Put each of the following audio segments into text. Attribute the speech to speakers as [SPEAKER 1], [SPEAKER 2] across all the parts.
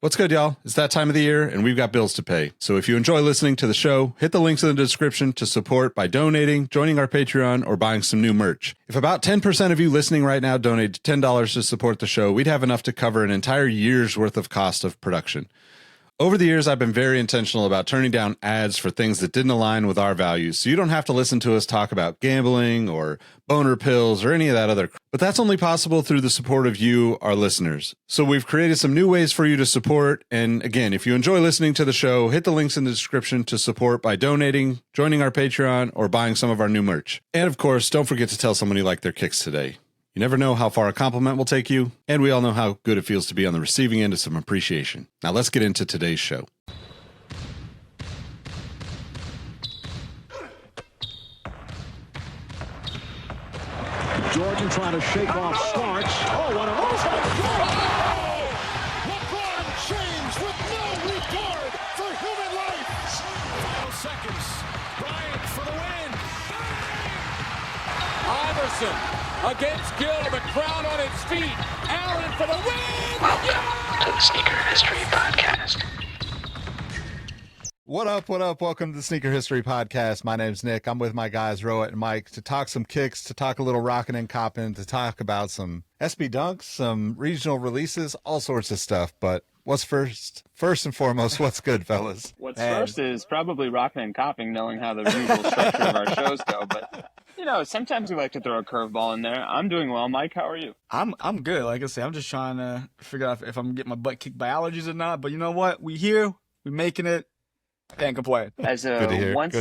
[SPEAKER 1] What's good, y'all? It's that time of the year, and we've got bills to pay. So if you enjoy listening to the show, hit the links in the description to support by donating, joining our Patreon, or buying some new merch. If about 10% of you listening right now donate $10 to support the show, we'd have enough to cover an entire year's worth of cost of production. Over the years, I've been very intentional about turning down ads for things that didn't align with our values, so you don't have to listen to us talk about gambling or boner pills or any of that other crap. But that's only possible through the support of you, our listeners. So we've created some new ways for you to support, and again, if you enjoy listening to the show, hit the links in the description to support by donating, joining our Patreon, or buying some of our new merch. And of course, don't forget to tell someone you like their kicks today. You never know how far a compliment will take you, and we all know how good it feels to be on the receiving end of some appreciation. Now let's get into today's show.
[SPEAKER 2] Jordan trying to shake off Starks. Oh, what a move! LeBron James with no regard for human life. Final seconds. Bryant for the win. Iverson against Gill, the crowd on its feet. Allen for the win.
[SPEAKER 3] Welcome to the Sneaker History Podcast.
[SPEAKER 1] What up? Welcome to the Sneaker History Podcast. My name's Nick. I'm with my guys, Rohit and Mike, to talk some kicks, to talk a little rockin' and coppin', to talk about some SB dunks, some regional releases, all sorts of stuff. But what's first? First and foremost, what's good, fellas?
[SPEAKER 4] What's first is probably rocking and copping, knowing how the usual structure of our shows go. But, you know, sometimes we like to throw a curveball in there. I'm doing well. Mike, how are you?
[SPEAKER 5] I'm good. Like I said, I'm just trying to figure out if I'm getting my butt kicked by allergies or not. But you know what? We here. We making it. Can't complain.
[SPEAKER 4] As a once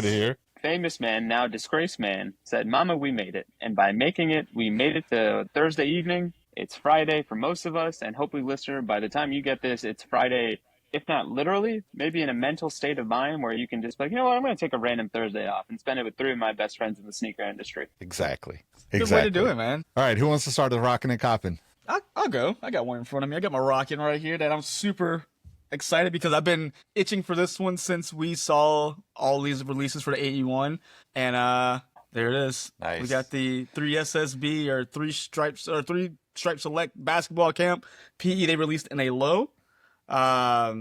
[SPEAKER 4] famous man, now disgraced man, said, "Mama, we made it." And by making it, we made it to Thursday evening. It's Friday for most of us, and hopefully, listener, by the time you get this, it's Friday, if not literally, maybe in a mental state of mind where you can just be like, you know what, I'm going to take a random Thursday off and spend it with three of my best friends in the sneaker industry.
[SPEAKER 1] Exactly.
[SPEAKER 5] Good way to do it, man.
[SPEAKER 1] All right, who wants to start the rockin' and coppin'?
[SPEAKER 5] I'll go. I got one in front of me. I got my rockin' right here that I'm super excited because I've been itching for this one since we saw all these releases for the AE1, and there it is.
[SPEAKER 1] Nice.
[SPEAKER 5] We got the 3SSB or three stripe select basketball camp PE they released in a low. Yeah,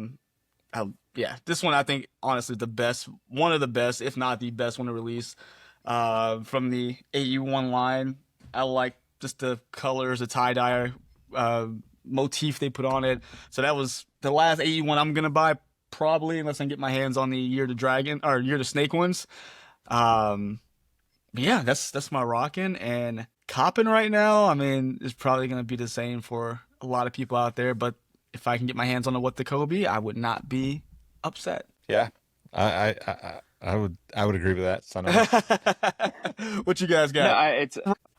[SPEAKER 5] this one I think honestly the best, one of the best, if not the best one to release from the AE1 line. I like just the colors, the tie-dye motif they put on it. So that was the last AE1 I'm gonna buy, probably, unless I can get my hands on the Year to Dragon or Year to Snake ones. But yeah, that's my rockin' and coppin' right now. I mean, it's probably gonna be the same for a lot of people out there, but if I can get my hands on the What the Kobe, I would not be upset.
[SPEAKER 1] Yeah, I would agree with that. Son of
[SPEAKER 5] What you guys got?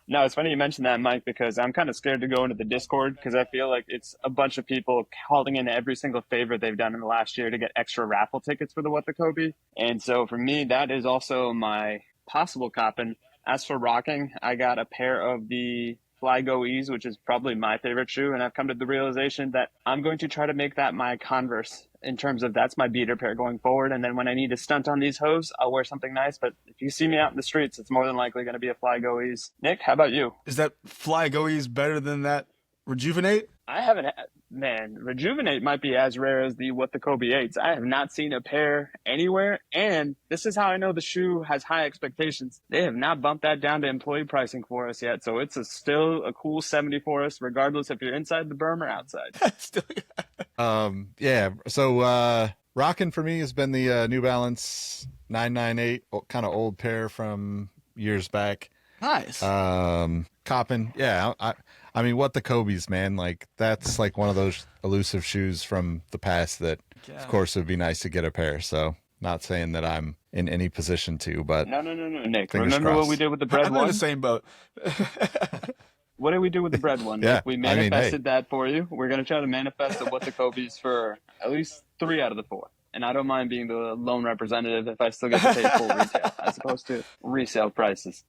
[SPEAKER 4] No, it's funny you mentioned that, Mike, because I'm kind of scared to go into the Discord because I feel like it's a bunch of people calling in every single favor they've done in the last year to get extra raffle tickets for the What the Kobe. And so for me, that is also my possible coppin'. As for rocking, I got a pair of the Fly Go E's, which is probably my favorite shoe. And I've come to the realization that I'm going to try to make that my Converse in terms of that's my beater pair going forward. And then when I need to stunt on these hoes, I'll wear something nice. But if you see me out in the streets, it's more than likely going to be a Fly Go E's. Nick, how about you?
[SPEAKER 5] Is that Fly Go E's better than that Rejuvenate?
[SPEAKER 4] I haven't man, Rejuvenate might be as rare as the What the Kobe 8s. I have not seen a pair anywhere, and this is how I know the shoe has high expectations. They have not bumped that down to employee pricing for us yet, so it's still a cool 70 for us, regardless if you're inside the berm or outside.
[SPEAKER 1] Yeah, so rockin' for me has been the New Balance 998, kind of old pair from years back.
[SPEAKER 5] Nice.
[SPEAKER 1] Coppin', yeah, I mean, What the Kobe's, man, like that's like one of those elusive shoes from the past that, of course, it would be nice to get a pair. So, not saying that I'm in any position to, but
[SPEAKER 4] no, Nick. Remember what we did with the bread one?
[SPEAKER 5] I'm in the same boat.
[SPEAKER 4] What did we do with the bread one?
[SPEAKER 1] Yeah,
[SPEAKER 4] We manifested that for you. We're gonna try to manifest the What the Kobe's for at least 3 out of the 4. And I don't mind being the lone representative if I still get to pay full retail as opposed to resale prices.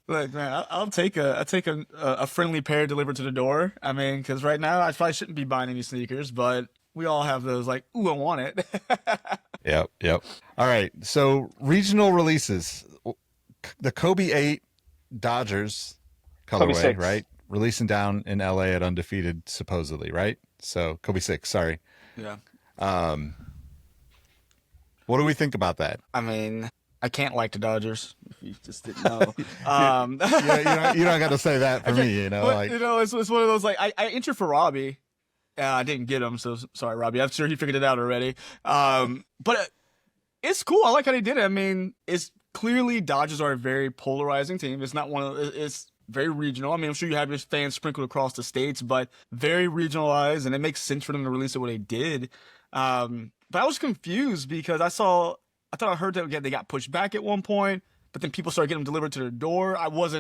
[SPEAKER 5] Look, man, I'll take a friendly pair delivered to the door. I mean, because right now I probably shouldn't be buying any sneakers, but we all have those like, ooh, I want it.
[SPEAKER 1] Yep. All right, so regional releases. The Kobe 8 Dodgers colorway, right? Releasing down in LA at Undefeated, supposedly, right? So Kobe 6, sorry.
[SPEAKER 5] Yeah.
[SPEAKER 1] What do we think about that?
[SPEAKER 5] I mean, I can't like the Dodgers. If you just didn't know.
[SPEAKER 1] You don't got to say that for me.
[SPEAKER 5] But, it's one of those, like, I entered for Robbie. I didn't get him, so sorry, Robbie. I'm sure he figured it out already. But it's cool. I like how they did it. I mean, it's clearly Dodgers are a very polarizing team. It's not it's very regional. I mean, I'm sure you have your fans sprinkled across the states, but very regionalized, and it makes sense for them to release it what they did. But I was confused because I thought I heard that they got pushed back at one point, but then people started getting them delivered to their door. Was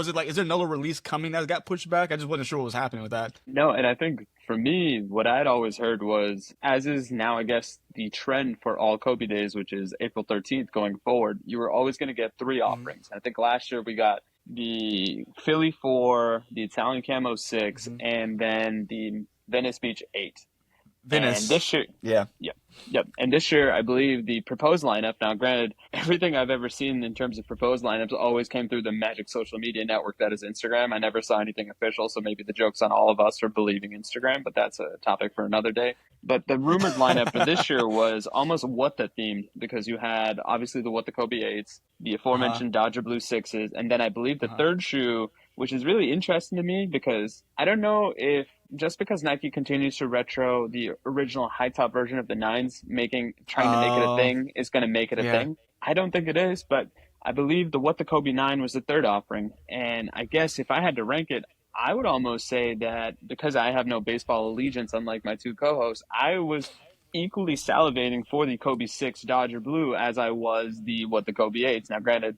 [SPEAKER 5] it like, is there another release coming that got pushed back? I just wasn't sure what was happening with that.
[SPEAKER 4] No, and I think for me, what I'd always heard was, as is now, I guess, the trend for all Kobe days, which is April 13th going forward, you were always going to get 3 offerings. I think last year we got the Philly 4, the Italian Camo 6, and then the Venice Beach 8.
[SPEAKER 5] Venice.
[SPEAKER 4] And this year, Yep. And this year, I believe the proposed lineup, now granted, everything I've ever seen in terms of proposed lineups always came through the magic social media network that is Instagram. I never saw anything official, so maybe the joke's on all of us for believing Instagram, but that's a topic for another day. But the rumored lineup for this year was almost What The themed, because you had obviously the What The Kobe 8s, the aforementioned Dodger Blue 6s, and then I believe the third shoe, which is really interesting to me because I don't know if just because Nike continues to retro the original high top version of the 9s, trying to make it a thing is going to make it a thing. I don't think it is, but I believe the What The Kobe 9 was the third offering. And I guess if I had to rank it, I would almost say that because I have no baseball allegiance, unlike my 2 co-hosts, I was equally salivating for the Kobe 6 Dodger Blue as I was the What The Kobe 8s. Now, granted,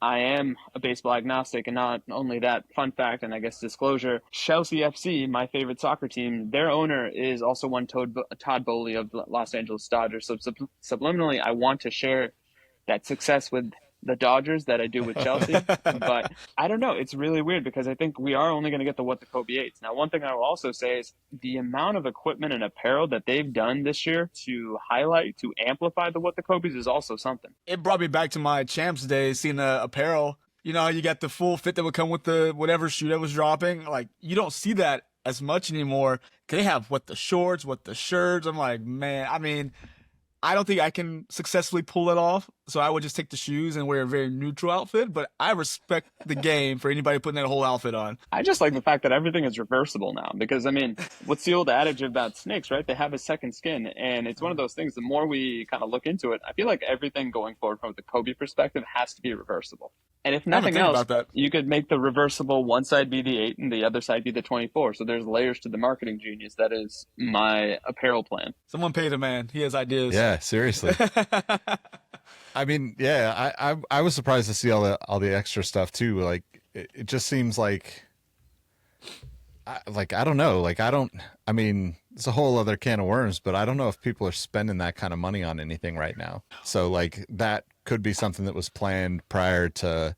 [SPEAKER 4] I am a baseball agnostic, and not only that, fun fact, and I guess disclosure, Chelsea FC, my favorite soccer team, their owner is also one Todd Boehly of the Los Angeles Dodgers. So subliminally, I want to share that success with the Dodgers that I do with Chelsea. But I don't know. It's really weird because I think we are only going to get the What The Kobe 8s. Now, one thing I will also say is the amount of equipment and apparel that they've done this year to highlight, to amplify the What The Kobe's is also something.
[SPEAKER 5] It brought me back to my champs days, seeing the apparel. You know, you got the full fit that would come with the whatever shoe that was dropping. Like, you don't see that as much anymore. They have the shorts, the shirts. I'm like, man, I mean, I don't think I can successfully pull it off, so I would just take the shoes and wear a very neutral outfit, but I respect the game for anybody putting that whole outfit on.
[SPEAKER 4] I just like the fact that everything is reversible now because, I mean, what's the old adage about snakes, right? They have a second skin, and it's one of those things, the more we kind of look into it, I feel like everything going forward from the Kobe perspective has to be reversible. And if nothing else, you could make the reversible one side be the 8 and the other side be the 24. So there's layers to the marketing genius. That is my apparel plan.
[SPEAKER 5] Someone paid a man. He has ideas.
[SPEAKER 1] Yeah, seriously. I mean, yeah, I was surprised to see all the extra stuff too. Like, it just seems like I don't know. I mean, it's a whole other can of worms, but I don't know if people are spending that kind of money on anything right now. So like that could be something that was planned prior to,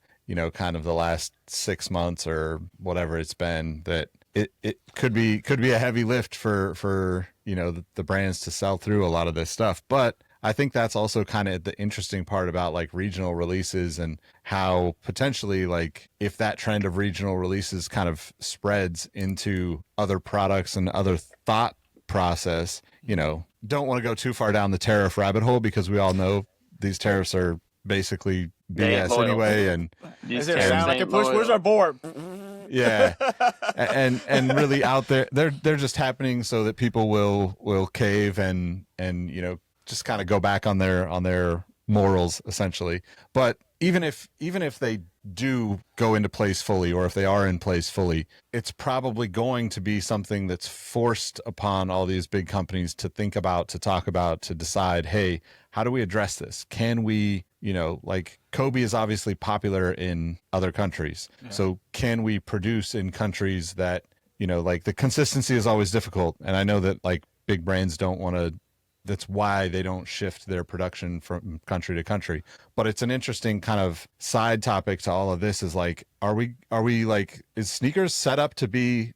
[SPEAKER 1] kind of the last 6 months or whatever it's been, that it could be a heavy lift for the brands to sell through a lot of this stuff. But I think that's also kind of the interesting part about like regional releases and how potentially, like, if that trend of regional releases kind of spreads into other products and other thought process, don't want to go too far down the tariff rabbit hole because we all know these tariffs are basically BS anyway. And
[SPEAKER 5] does it sound like a push? Where's our board?
[SPEAKER 1] Yeah. and really out there, they're just happening so that people will cave and just kind of go back on their morals essentially. But even if they do go into place fully, or if they are in place fully, it's probably going to be something that's forced upon all these big companies to think about, to talk about, to decide, hey, how do we address this? Can we, like Kobe is obviously popular in other countries. Yeah. So can we produce in countries that, like the consistency is always difficult. And I know that like big brands don't want to, that's why they don't shift their production from country to country. But it's an interesting kind of side topic to all of this is like, are we like, is sneakers set up to be,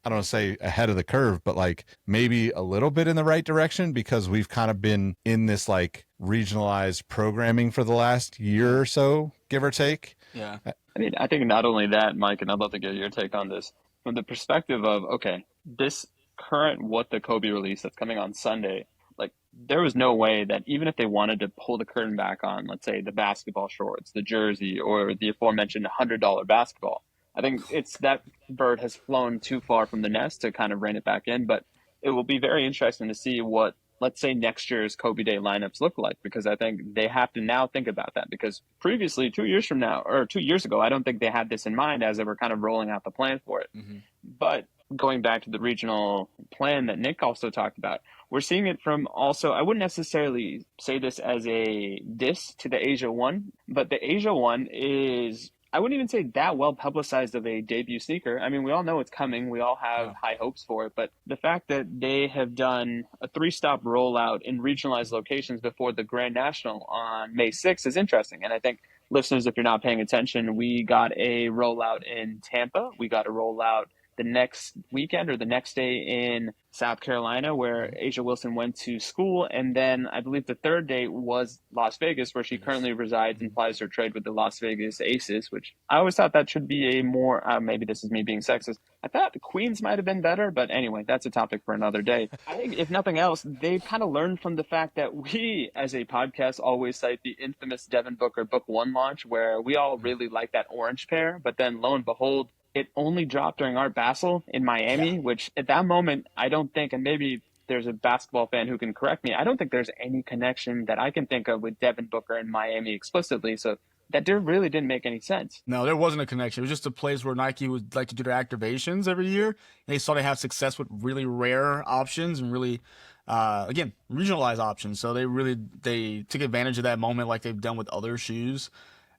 [SPEAKER 1] I don't want to say ahead of the curve, but like maybe a little bit in the right direction because we've kind of been in this like regionalized programming for the last year or so, give or take.
[SPEAKER 5] Yeah.
[SPEAKER 4] I mean, I think not only that, Mike, and I'd love to get your take on this from the perspective of, okay, this current What the Kobe release that's coming on Sunday, like there was no way that even if they wanted to pull the curtain back on, let's say the basketball shorts, the jersey, or the aforementioned $100 basketball, I think it's that bird has flown too far from the nest to kind of rein it back in. But it will be very interesting to see what, let's say, next year's Kobe Day lineups look like, because I think they have to now think about that, because previously 2 years from now, or 2 years ago, I don't think they had this in mind as they were kind of rolling out the plan for it. But going back to the regional plan that Nick also talked about, we're seeing it from also, I wouldn't necessarily say this as a diss to the Asia one, but the Asia one is, I wouldn't even say that well publicized of a debut sneaker. I mean, we all know it's coming. We all have high hopes for it. But the fact that they have done a 3-stop rollout in regionalized locations before the Grand National on May 6th is interesting. And I think, listeners, if you're not paying attention, we got a rollout in Tampa. We got a rollout the next weekend or the next day in South Carolina, where Asia Wilson went to school. And then I believe the third day was Las Vegas, where she currently resides and plies her trade with the Las Vegas Aces, which I always thought that should be a more, maybe this is me being sexist, I thought the Queens might have been better, but anyway, that's a topic for another day. I think if nothing else, they've kind of learned from the fact that we, as a podcast, always cite the infamous Devin Booker Book 1 launch, where we all really like that orange pair, but then lo and behold, it only dropped during Art Basel in Miami, which at that moment, I don't think, and maybe there's a basketball fan who can correct me, I don't think there's any connection that I can think of with Devin Booker and Miami explicitly. So that really didn't make any sense.
[SPEAKER 5] No, there wasn't a connection. It was just a place where Nike would like to do their activations every year. And they saw they have success with really rare options and really, again, regionalized options. So they took advantage of that moment like they've done with other shoes.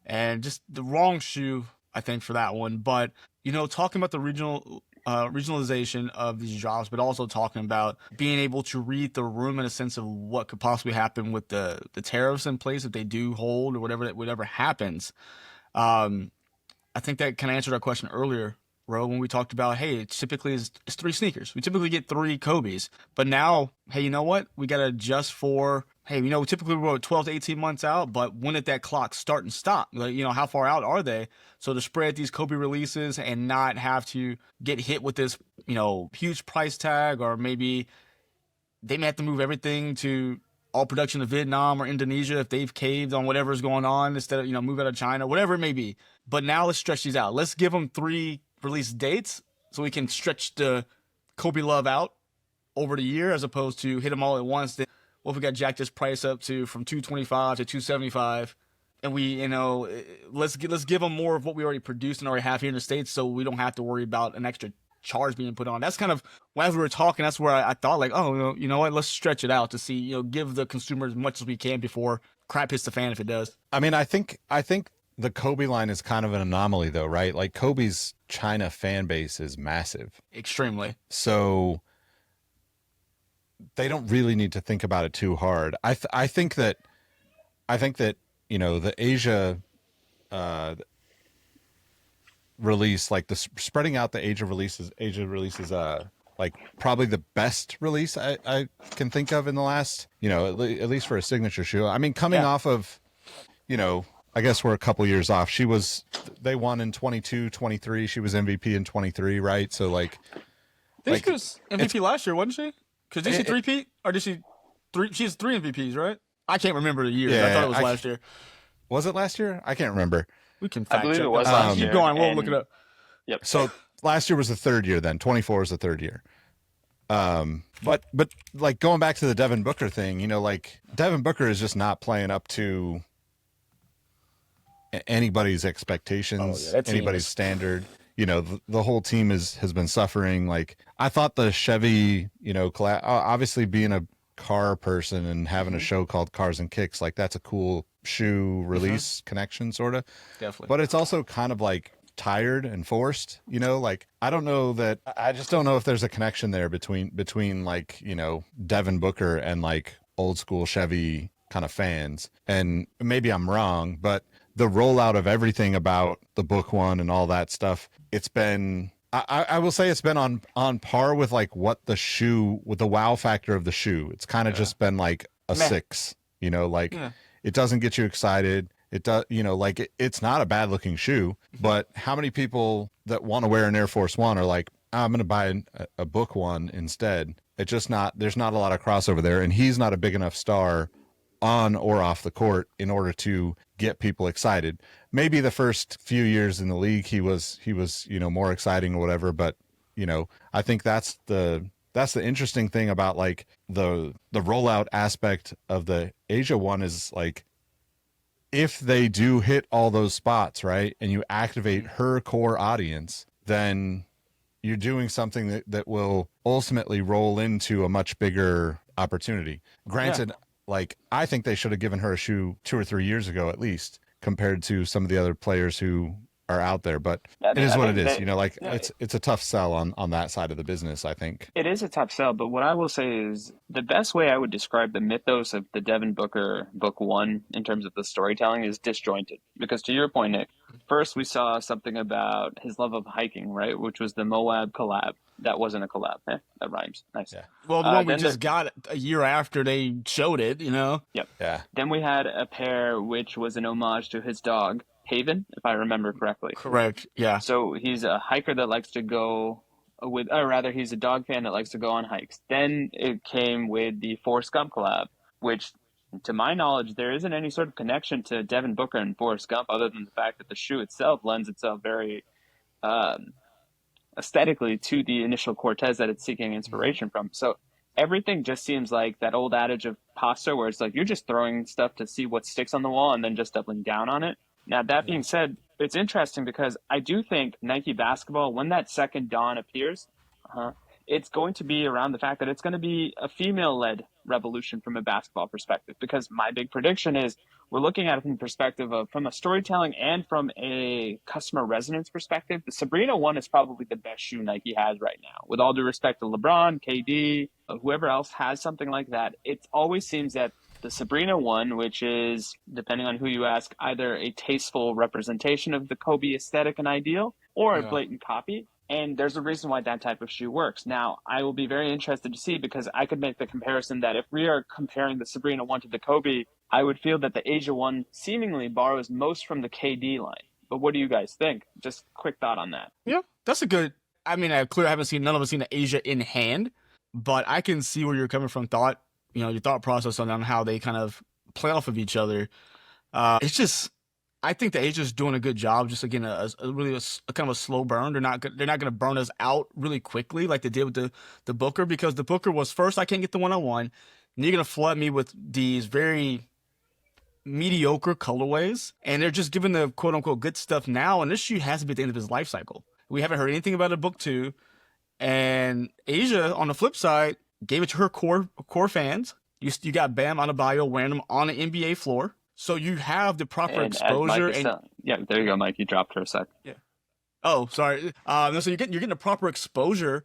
[SPEAKER 5] And just the wrong shoe, I think, for that one. But, talking about the regionalization of these drops, but also talking about being able to read the room in a sense of what could possibly happen with the tariffs in place if they do hold or whatever happens. I think that kind of answered our question earlier, Ro, when we talked about, hey, it typically is 3 sneakers. We typically get 3 Kobe's. But now, hey, you know what? We got to adjust for, hey, typically we're 12 to 18 months out, but when did that clock start and stop? Like, how far out are they? So to spread these Kobe releases and not have to get hit with this, huge price tag, or maybe they may have to move everything to all production to Vietnam or Indonesia if they've caved on whatever's going on instead of, move out of China, whatever it may be. But now let's stretch these out. Let's give them 3 release dates so we can stretch the Kobe love out over the year, as opposed to hit them all at once. Then, what if we got jacked this price up from $225 to $275, and we, let's give them more of what we already produced and already have here in the States, so we don't have to worry about an extra charge being put on. That's kind of, as we were talking, that's where I thought, like, oh, you know what, let's stretch it out to see, give the consumer as much as we can before crap hits the fan if it does.
[SPEAKER 1] I mean, I think the Kobe line is kind of an anomaly, though, right? Like, Kobe's China fan base is massive.
[SPEAKER 5] Extremely.
[SPEAKER 1] So they don't really need to think about it too hard. I think that the Asia release, like spreading out the Asia releases like probably the best release I can think of in the last, at least for a signature shoe. I mean, coming off of, I guess we're a couple years off. They won in 22, 23. She was MVP in 23, right? So like,
[SPEAKER 5] I think she was MVP last year, wasn't she? Because did she three-peat? Or did she three? She has 3 MVPs, right? I can't remember the year. I thought it was last year. Was it last year? I can't remember. We can fact
[SPEAKER 4] I believe
[SPEAKER 5] check
[SPEAKER 4] it was
[SPEAKER 5] that.
[SPEAKER 4] last year.
[SPEAKER 5] Keep going. We'll look it up.
[SPEAKER 4] Yep.
[SPEAKER 1] So last year was the 3rd year then. 24 is the 3rd year. But like going back to the Devin Booker thing, like Devin Booker is just not playing up to anybody's expectations, anybody's standard. The whole team has been suffering. Like, I thought the Chevy, obviously being a car person and having a show called Cars and Kicks, like that's a cool shoe release connection, sort of.
[SPEAKER 5] Definitely.
[SPEAKER 1] But it's also kind of like tired and forced, like I just don't know if there's a connection there between like, Devin Booker and like old school Chevy kind of fans. And maybe I'm wrong, but the rollout of everything about the Book 1 and all that stuff, it's been, I will say it's been on par with like what the shoe, with the wow factor of the shoe. It's kind of just been like a 6, it doesn't get you excited. It does, it's not a bad looking shoe, but how many people that want to wear an Air Force One are like, I'm going to buy a book one instead. It's just there's not a lot of crossover there. And he's not a big enough star on or off the court in order to get people excited. Maybe the first few years in the league, he was, more exciting or whatever. But, I think that's the interesting thing about like the rollout aspect of the Asia one is like, if they do hit all those spots, right, and you activate her core audience, then you're doing something that will ultimately roll into a much bigger opportunity. Granted, like, I think they should have given her a shoe 2 or 3 years ago, at least, compared to some of the other players who are out there, but it is what it is. It's a tough sell on that side of the business, I think.
[SPEAKER 4] It is a tough sell, but what I will say is the best way I would describe the mythos of the Devin Booker book one in terms of the storytelling is disjointed. Because to your point, Nick, first we saw something about his love of hiking, right? Which was the Moab collab. That wasn't a collab. That rhymes. Nice.
[SPEAKER 1] Yeah.
[SPEAKER 5] Well, the one we just got a year after they showed it, Yep.
[SPEAKER 1] Yeah.
[SPEAKER 4] Then we had a pair which was an homage to his dog, Haven, if I remember correctly.
[SPEAKER 5] Correct. Yeah.
[SPEAKER 4] So he's a hiker that likes to go he's a dog fan that likes to go on hikes. Then it came with the Forrest Gump collab, which, to my knowledge, there isn't any sort of connection to Devin Booker and Forrest Gump other than the fact that the shoe itself lends itself very aesthetically to the initial Cortez that it's seeking inspiration from. So everything just seems like that old adage of pasta where it's like you're just throwing stuff to see what sticks on the wall and then just doubling down on it. Now, that being said, it's interesting because I do think Nike basketball, when that second dawn appears, it's going to be around the fact that it's going to be a female-led revolution from a basketball perspective. Because my big prediction is we're looking at it from the perspective of from a storytelling and from a customer resonance perspective. The Sabrina one is probably the best shoe Nike has right now. With all due respect to LeBron, KD, whoever else has something like that, it always seems that the Sabrina one, which is, depending on who you ask, either a tasteful representation of the Kobe aesthetic and ideal or a blatant copy. And there's a reason why that type of shoe works. Now, I will be very interested to see because I could make the comparison that if we are comparing the Sabrina one to the Kobe, I would feel that the Asia one seemingly borrows most from the KD line. But what do you guys think? Just quick thought on that.
[SPEAKER 5] Yeah, that's a good. I mean, I clearly haven't seen none of us seen the Asia in hand, but I can see where you're coming from. Your thought process on how they kind of play off of each other. It's just, I think the Asia's doing a good job. Just again, a kind of a slow burn. They're not going to burn us out really quickly like they did with the Booker, because the Booker was first, I can't get the 1-on-1, and you're going to flood me with these very mediocre colorways, and they're just giving the quote unquote good stuff now. And this shoe has to be at the end of his life cycle. We haven't heard anything about a book 2, and Asia on the flip side gave it to her core fans. You got Bam Adebayo wearing them on the NBA floor, so you have the proper exposure.
[SPEAKER 4] Yeah, there you go, Mike. You dropped for a sec.
[SPEAKER 5] Yeah. Oh, sorry. So you're getting the proper exposure,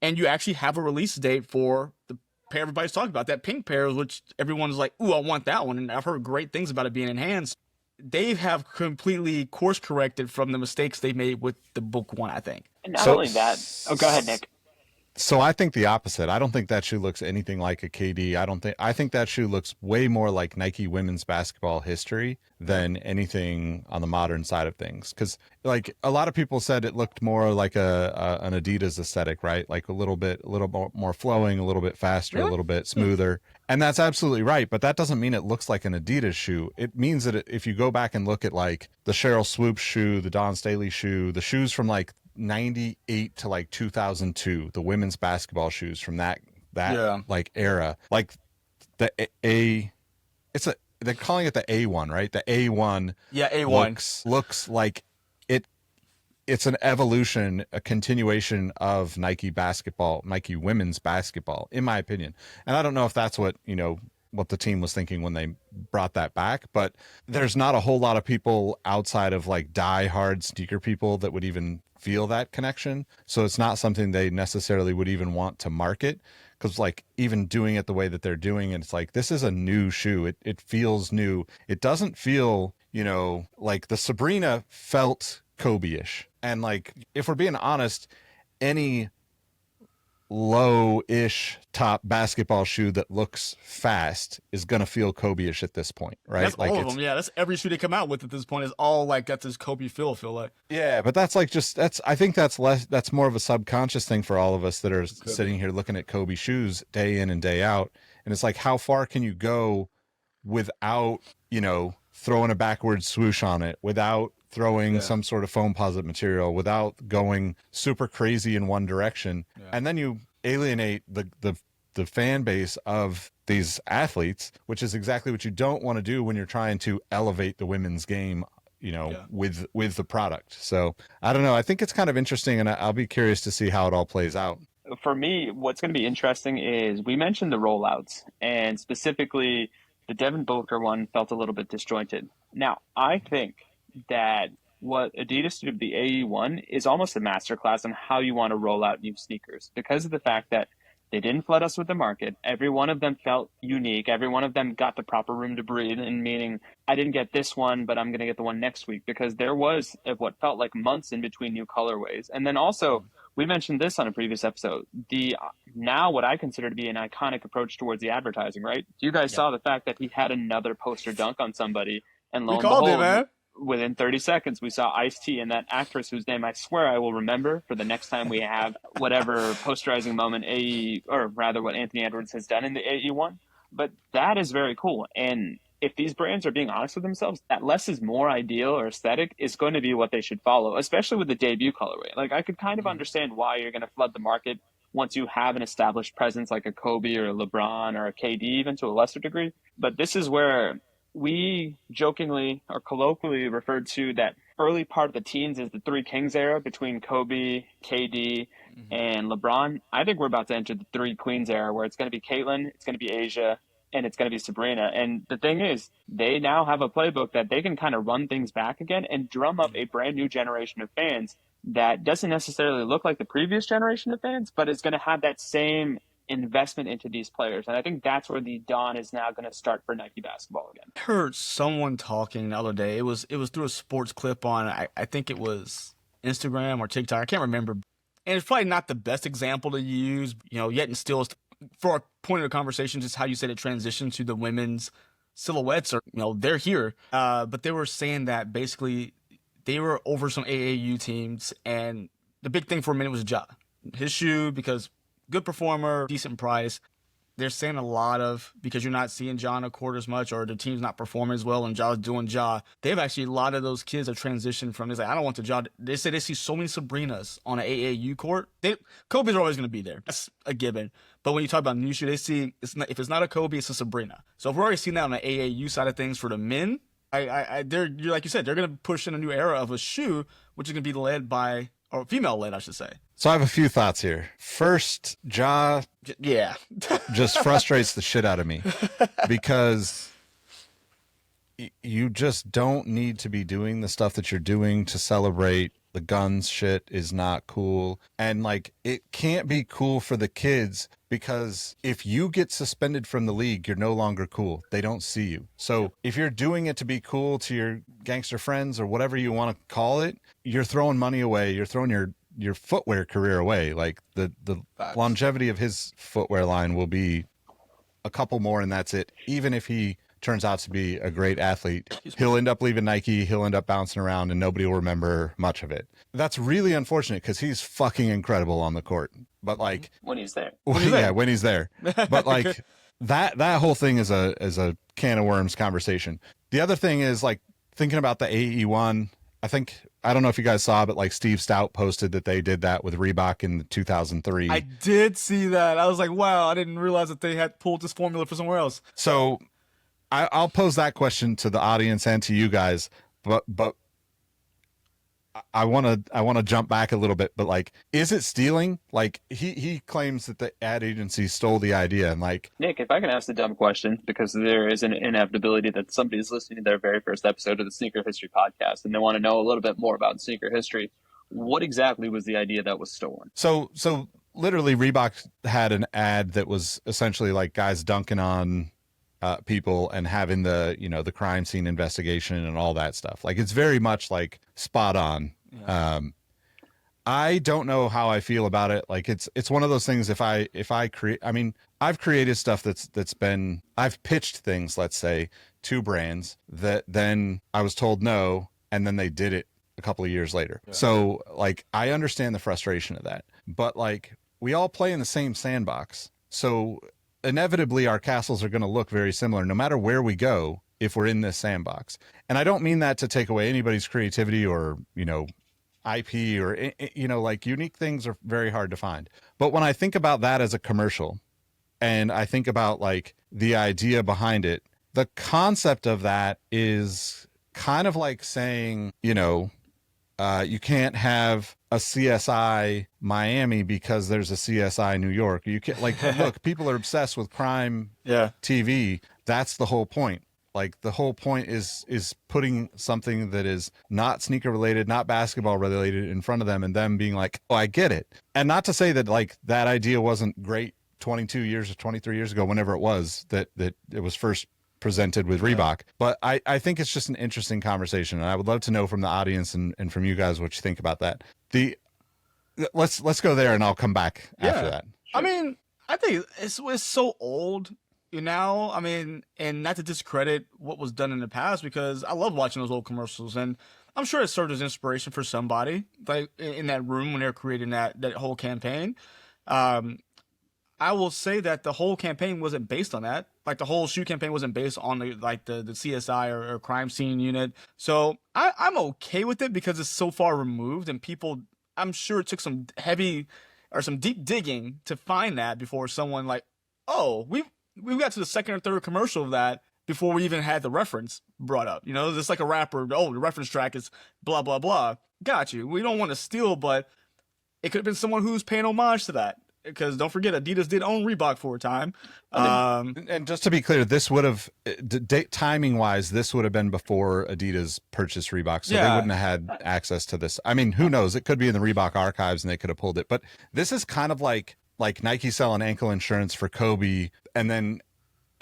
[SPEAKER 5] and you actually have a release date for the pair everybody's talking about, that pink pair, which everyone's like, "Ooh, I want that one," and I've heard great things about it being enhanced. They have completely course corrected from the mistakes they made with the book one, I think.
[SPEAKER 4] And not only that. Oh, go ahead, Nick.
[SPEAKER 1] So I think the opposite. I don't think that shoe looks anything like a KD. I think that shoe looks way more like Nike women's basketball history than anything on the modern side of things. Because like a lot of people said, it looked more like an Adidas aesthetic, right? Like a little more flowing, a little bit faster, a little bit smoother. And that's absolutely right. But that doesn't mean it looks like an Adidas shoe. It means that if you go back and look at like the Cheryl Swoops shoe, the Dawn Staley shoe, the shoes from like 98 to like 2002, the women's basketball shoes from that like era, like they're calling it the A1, right? The A1.
[SPEAKER 5] Yeah, A1
[SPEAKER 1] looks like it's an evolution, a continuation of Nike basketball, Nike women's basketball, in my opinion. And I don't know if that's what the team was thinking when they brought that back, but there's not a whole lot of people outside of like die-hard sneaker people that would even feel that connection. So it's not something they necessarily would even want to market, because like even doing it the way that they're doing it, it's like, this is a new shoe. It feels new. It doesn't feel, like the Sabrina felt Kobe-ish. And like, if we're being honest, any low-ish top basketball shoe that looks fast is going to feel Kobe-ish at this point, right?
[SPEAKER 5] That's all of them. Yeah, that's every shoe they come out with at this point is all like got this Kobe feel like.
[SPEAKER 1] Yeah, but that's like I think that's more of a subconscious thing for all of us that are sitting here looking at Kobe shoes day in and day out. And it's like, how far can you go without, throwing a backward swoosh on it, without throwing some sort of foam posit material, without going super crazy in one direction. Yeah. And then you alienate the fan base of these athletes, which is exactly what you don't want to do when you're trying to elevate the women's game, with the product. So I don't know. I think it's kind of interesting, and I'll be curious to see how it all plays out.
[SPEAKER 4] For me, what's going to be interesting is we mentioned the rollouts, and specifically the Devin Booker one felt a little bit disjointed. Now, I think that what Adidas did with the AE1 is almost a masterclass on how you want to roll out new sneakers, because of the fact that they didn't flood us with the market. Every one of them felt unique. Every one of them got the proper room to breathe, and meaning I didn't get this one, but I'm going to get the one next week, because there was what felt like months in between new colorways. And then also, we mentioned this on a previous episode, now what I consider to be an iconic approach towards the advertising, right? You guys saw the fact that he had another poster dunk on somebody, and lo and behold, within 30 seconds, we saw Ice-T and that actress whose name I swear I will remember for the next time we have whatever posterizing moment what Anthony Edwards has done in the AE1. But that is very cool. And if these brands are being honest with themselves, that less is more ideal or aesthetic is going to be what they should follow, especially with the debut colorway. Like, I could kind of understand why you're going to flood the market once you have an established presence like a Kobe or a LeBron or a KD, even to a lesser degree. But this is where we jokingly or colloquially referred to that early part of the teens as the Three Kings era between Kobe, KD, and LeBron. I think we're about to enter the Three Queens era, where it's going to be Caitlin, it's going to be Asia, and it's going to be Sabrina. And the thing is, they now have a playbook that they can kind of run things back again and drum up a brand new generation of fans that doesn't necessarily look like the previous generation of fans, but is going to have that same investment into these players. And I think that's where the dawn is now going to start for Nike basketball again.
[SPEAKER 5] I heard someone talking the other day. It was through a sports clip on, I think it was Instagram or TikTok. I can't remember. And it's probably not the best example to use, yet and still for our point of the conversation, just how you said it transitioned to the women's silhouettes are, they're here. But they were saying that basically they were over some AAU teams, and the big thing for a minute was Ja. His shoe, because good performer, decent price. They're saying a lot of, because you're not seeing Ja on a court as much, or the team's not performing as well, and Ja's doing Ja. They've actually, a lot of those kids have transitioned from this. Like, I don't want the Ja. They say they see so many Sabrinas on an AAU court. Kobe's are always going to be there. That's a given. But when you talk about new shoe, they see if it's not a Kobe, it's a Sabrina. So if we're already seeing that on the AAU side of things for the men, they're like you said, they're going to push in a new era of a shoe, which is going to be led by, or female led, I should say.
[SPEAKER 1] So I have a few thoughts here. First, Ja just frustrates the shit out of me, because you just don't need to be doing the stuff that you're doing to celebrate. The guns shit is not cool. And like, it can't be cool for the kids, because if you get suspended from the league, you're no longer cool. They don't see you. So if you're doing it to be cool to your gangster friends or whatever you want to call it, you're throwing money away. You're throwing your footwear career away. Like, the longevity of his footwear line will be a couple more, and that's it. Even if he turns out to be a great athlete, he'll end up leaving Nike, he'll end up bouncing around, and nobody will remember much of it. That's really unfortunate, because he's fucking incredible on the court. But like,
[SPEAKER 4] when he's there.
[SPEAKER 1] When he's there. But like, that whole thing is a can of worms conversation. The other thing is, like, thinking about the AE1, I don't know if you guys saw, but like, Steve Stout posted that they did that with Reebok in 2003.
[SPEAKER 5] I did see that. I was like, wow, I didn't realize that they had pulled this formula for somewhere else.
[SPEAKER 1] So I'll pose that question to the audience and to you guys, but I want to jump back a little bit. But like, is it stealing? Like, he claims that the ad agency stole the idea, and like,
[SPEAKER 4] Nick, if I can ask the dumb question, because there is an inevitability that somebody's listening to their very first episode of the Sneaker History podcast, and they want to know a little bit more about sneaker history. What exactly was the idea that was stolen?
[SPEAKER 1] So literally, Reebok had an ad that was essentially like guys dunking on people and having the crime scene investigation and all that stuff. Like, it's very much like spot on. Yeah. I don't know how I feel about it. Like it's one of those things. If I create, I mean, I've created stuff I've pitched things, let's say, to brands that then I was told no, and then they did it a couple of years later. Yeah. So like, I understand the frustration of that, but like, we all play in the same sandbox. So inevitably our castles are going to look very similar no matter where we go if we're in this sandbox. And I don't mean that to take away anybody's creativity or, IP or, like unique things are very hard to find. But when I think about that as a commercial and I think about like the idea behind it, the concept of that is kind of like saying, you can't have a CSI Miami because there's a CSI New York. You can't look, people are obsessed with crime TV. That's the whole point. Like the whole point is putting something that is not sneaker related, not basketball related in front of them and them being like, oh, I get it. And not to say that like that idea wasn't great 22 years or 23 years ago, whenever it was that it was first presented with Reebok. But I think it's just an interesting conversation. And I would love to know from the audience and from you guys what you think about that. Let's go there and I'll come back after that.
[SPEAKER 5] Sure. I mean, I think it's so old. I mean, and not to discredit what was done in the past, because I love watching those old commercials, and I'm sure it served as inspiration for somebody, like in that room when they were creating that whole campaign. I will say that the whole campaign wasn't based on that. Like the whole shoe campaign wasn't based on the CSI or crime scene unit. So I'm okay with it because it's so far removed, and people, I'm sure it took some heavy or some deep digging to find that before someone like, oh, we got to the second or third commercial of that before we even had the reference brought up. Just like a rapper, oh, the reference track is blah, blah, blah. Got you. We don't want to steal, but it could have been someone who's paying homage to that. Because don't forget, Adidas did own Reebok for a time.
[SPEAKER 1] And just to be clear, this would have, timing wise, this would have been before Adidas purchased Reebok. So they wouldn't have had access to this. I mean, who knows? It could be in the Reebok archives and they could have pulled it. But this is kind of like Nike selling ankle insurance for Kobe, and then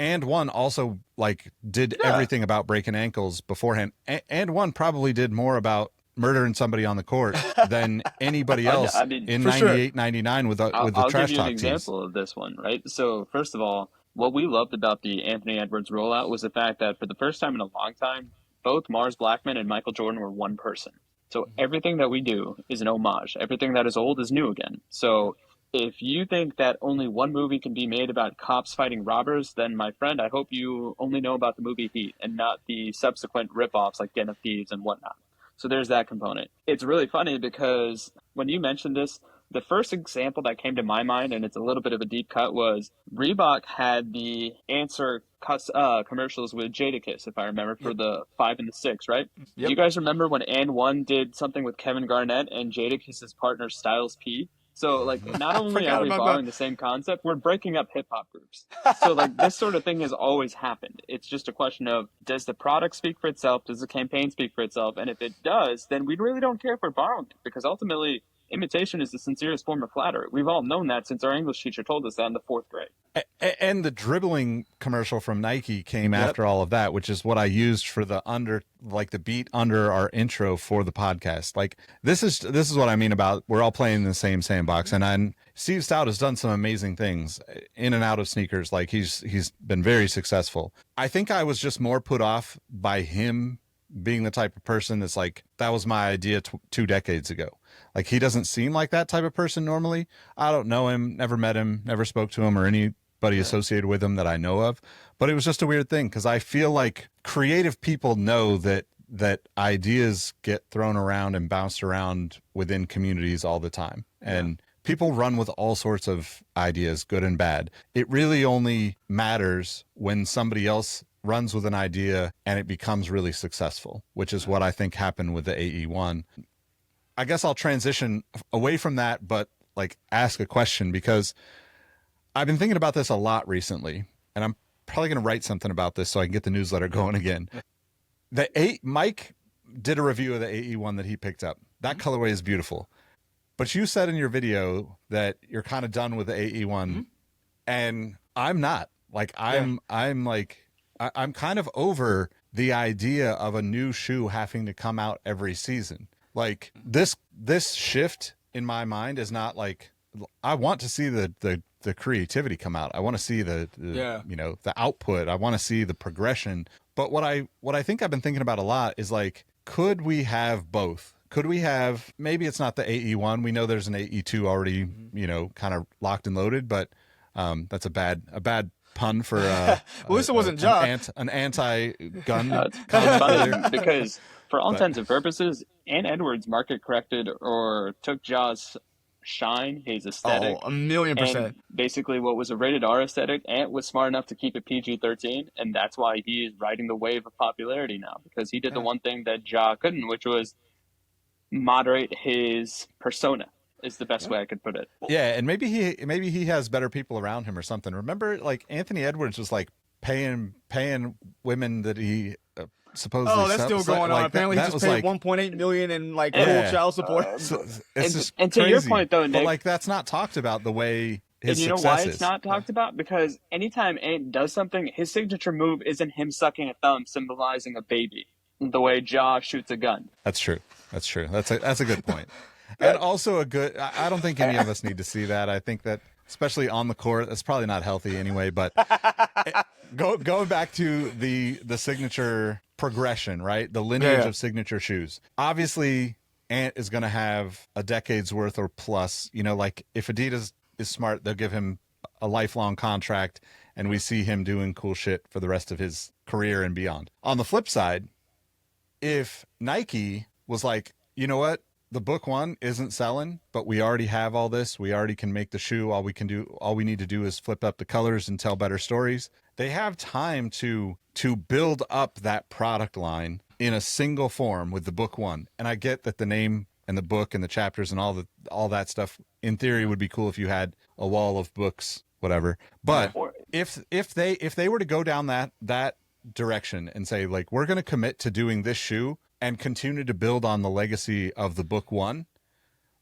[SPEAKER 1] And One also like did everything about breaking ankles beforehand. And One probably did more about murdering somebody on the court than anybody else in 98, 99 with the trash talk teams.
[SPEAKER 4] I'll give you an example of this one, right? So first of all, what we loved about the Anthony Edwards rollout was the fact that for the first time in a long time, both Mars Blackman and Michael Jordan were one person. So everything that we do is an homage. Everything that is old is new again. So if you think that only one movie can be made about cops fighting robbers, then my friend, I hope you only know about the movie Heat and not the subsequent ripoffs like Den of Thieves and whatnot. So there's that component. It's really funny because when you mentioned this, the first example that came to my mind, and it's a little bit of a deep cut, was Reebok had the Answer commercials with Jadakiss, if I remember, for the 5 and the 6, right? Yep. Do you guys remember when And One did something with Kevin Garnett and Jadakiss's partner Styles P? So, like, not only are we borrowing the same concept, we're breaking up hip-hop groups. So, like, this sort of thing has always happened. It's just a question of, does the product speak for itself? Does the campaign speak for itself? And if it does, then we really don't care if we're borrowing it, because ultimately, imitation is the sincerest form of flattery. We've all known that since our English teacher told us that in the 4th grade.
[SPEAKER 1] And the dribbling commercial from Nike came after all of that, which is what I used for the beat under our intro for the podcast. Like this is what I mean about we're all playing in the same sandbox. And Steve Stout has done some amazing things in and out of sneakers. Like he's been very successful. I think I was just more put off by him being the type of person that's like, that was my idea 2 decades ago. Like he doesn't seem like that type of person normally. I don't know him, never met him, never spoke to him or anybody associated with him that I know of. But it was just a weird thing because I feel like creative people know that ideas get thrown around and bounced around within communities all the time. And people run with all sorts of ideas, good and bad. It really only matters when somebody else runs with an idea and it becomes really successful, which is what I think happened with the AE1. I guess I'll transition away from that, but like ask a question because I've been thinking about this a lot recently, and I'm probably going to write something about this so I can get the newsletter going again. Mike did a review of the AE1 that he picked up. That colorway is beautiful, but you said in your video that you're kind of done with the AE1, and I'm not. Like I'm kind of over the idea of a new shoe having to come out every season. Like this shift in my mind is not like, I want to see the creativity come out. I want to see the the output. I want to see the progression. But what I think I've been thinking about a lot is like, could we have both? Could we have, maybe it's not the AE1. We know there's an AE2 already, kind of locked and loaded, but that's a bad pun for
[SPEAKER 5] at least it wasn't Jock.
[SPEAKER 1] an anti-gun.
[SPEAKER 4] It's kind of funny because for all intents and purposes, Ant Edwards market corrected or took Ja's shine, his aesthetic.
[SPEAKER 5] Oh, 1,000,000%.
[SPEAKER 4] And basically what was a rated R aesthetic, Ant was smart enough to keep it PG-13, and that's why he is riding the wave of popularity now, because he did the one thing that Ja couldn't, which was moderate his persona, is the best way I could put it.
[SPEAKER 1] Yeah, and maybe he has better people around him or something. Remember, like, Anthony Edwards was like paying women that he supposedly.
[SPEAKER 5] Oh, that's still going on. Apparently, he just paid $1.8 million in like full child support.
[SPEAKER 1] So it's just
[SPEAKER 4] and to
[SPEAKER 1] crazy.
[SPEAKER 4] your point, though, Nick,
[SPEAKER 1] but like that's not talked about the way his
[SPEAKER 4] and you know
[SPEAKER 1] success
[SPEAKER 4] why it's not talked about? Because anytime Ant does something, his signature move isn't him sucking a thumb, symbolizing a baby, the way Ja shoots a gun.
[SPEAKER 1] That's true. That's a good point. And also I don't think any of us need to see that. I think that, especially on the court, that's probably not healthy anyway, but going back to the signature progression, right? The lineage of signature shoes. Obviously, Ant is going to have a decade's worth or plus. Like if Adidas is smart, they'll give him a lifelong contract, and we see him doing cool shit for the rest of his career and beyond. On the flip side, if Nike was like, you know what? The book one isn't selling, but we already have all this. We already can make the shoe. All we need to do is flip up the colors and tell better stories. They have time to build up that product line in a single form with the book one. And I get that the name and the book and the chapters and all that stuff in theory would be cool if you had a wall of books, whatever. But if they were to go down that direction and say, like, we're going to commit to doing this shoe and continue to build on the legacy of the book one,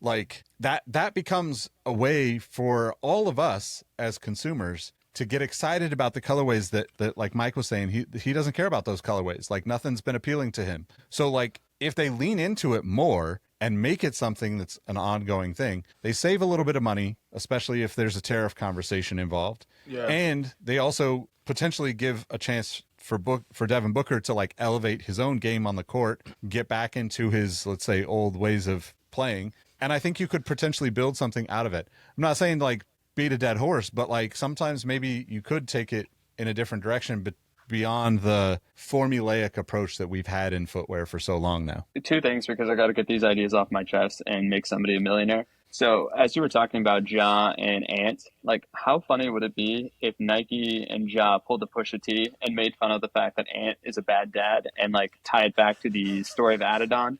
[SPEAKER 1] like that becomes a way for all of us as consumers to get excited about the colorways that like Mike was saying, he doesn't care about those colorways. Like nothing's been appealing to him. So like if they lean into it more and make it something that's an ongoing thing, they save a little bit of money, especially if there's a tariff conversation involved. Yeah. And they also potentially give a chance for Devin Booker to like elevate his own game on the court, get back into his, let's say, old ways of playing. And I think you could potentially build something out of it. I'm not saying like beat a dead horse, but like sometimes maybe you could take it in a different direction, but beyond the formulaic approach that we've had in footwear for so long now.
[SPEAKER 4] Two things, because I got to get these ideas off my chest and make somebody a millionaire. So as you were talking about Ja and Ant, like how funny would it be if Nike and Ja pulled a Pusha T and made fun of the fact that Ant is a bad dad and like tie it back to the story of Adidon?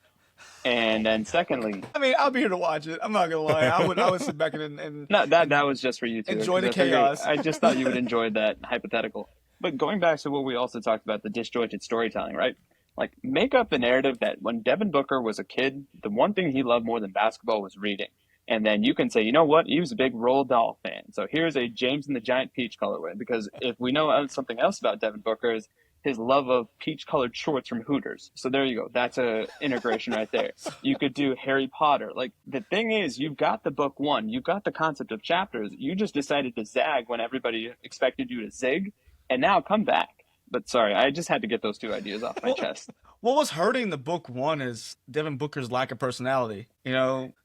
[SPEAKER 4] And then secondly,
[SPEAKER 5] I mean, I'll be here to watch it. I'm not gonna lie. I would sit back and
[SPEAKER 4] no, that was just for you two.
[SPEAKER 5] Enjoy the chaos.
[SPEAKER 4] I just thought you would enjoy that hypothetical. But going back to what we also talked about, the disjointed storytelling, right? Like make up the narrative that when Devin Booker was a kid, the one thing he loved more than basketball was reading. And then you can say, you know what? He was a big Roald Dahl fan. So here's a James and the Giant Peach colorway. Because if we know something else about Devin Booker is his love of peach-colored shorts from Hooters. So there you go. That's a integration right there. You could do Harry Potter. Like the thing is, you've got the book one. You've got the concept of chapters. You just decided to zag when everybody expected you to zig. And now come back. But sorry, I just had to get those two ideas off my chest.
[SPEAKER 5] What was hurting the book one is Devin Booker's lack of personality.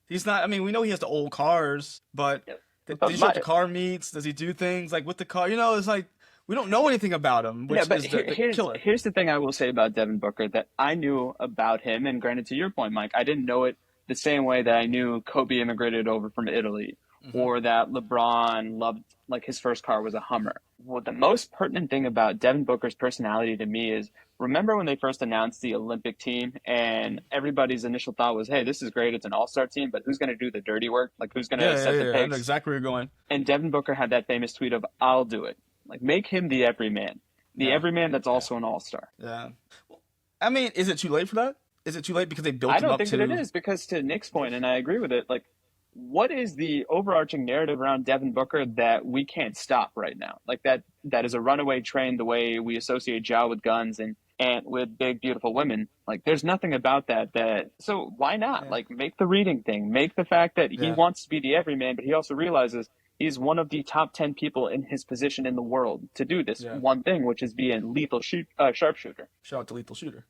[SPEAKER 5] He's not, I mean, we know he has the old cars, but does he show up to car meets? Does he do things like with the car? It's like, we don't know anything about him, which is the killer.
[SPEAKER 4] Here's the thing I will say about Devin Booker that I knew about him, and granted to your point, Mike, I didn't know it the same way that I knew Kobe immigrated over from Italy, or that LeBron loved, like his first car was a Hummer. Well, the most pertinent thing about Devin Booker's personality to me is, remember when they first announced the Olympic team and everybody's initial thought was, hey, this is great, it's an all-star team, but who's going to do the dirty work? Like, who's going to set the pace?
[SPEAKER 5] I know exactly where you're going.
[SPEAKER 4] And Devin Booker had that famous tweet of, I'll do it. Like, make him the everyman. The everyman that's also an all-star.
[SPEAKER 5] Yeah. I mean, is it too late for that? Is it too late because they built him up to...
[SPEAKER 4] I don't think that it is, because to Nick's point, and I agree with it, like, what is the overarching narrative around Devin Booker that we can't stop right now? Like that is a runaway train the way we associate Ja with guns, and and with big, beautiful women. Like, there's nothing about that. So why not? Like, make the reading thing, make the fact that he wants to be the everyman, but he also realizes he's one of the top 10 people in his position in the world to do this one thing, which is be a lethal sharpshooter.
[SPEAKER 5] Shout out to Lethal Shooter.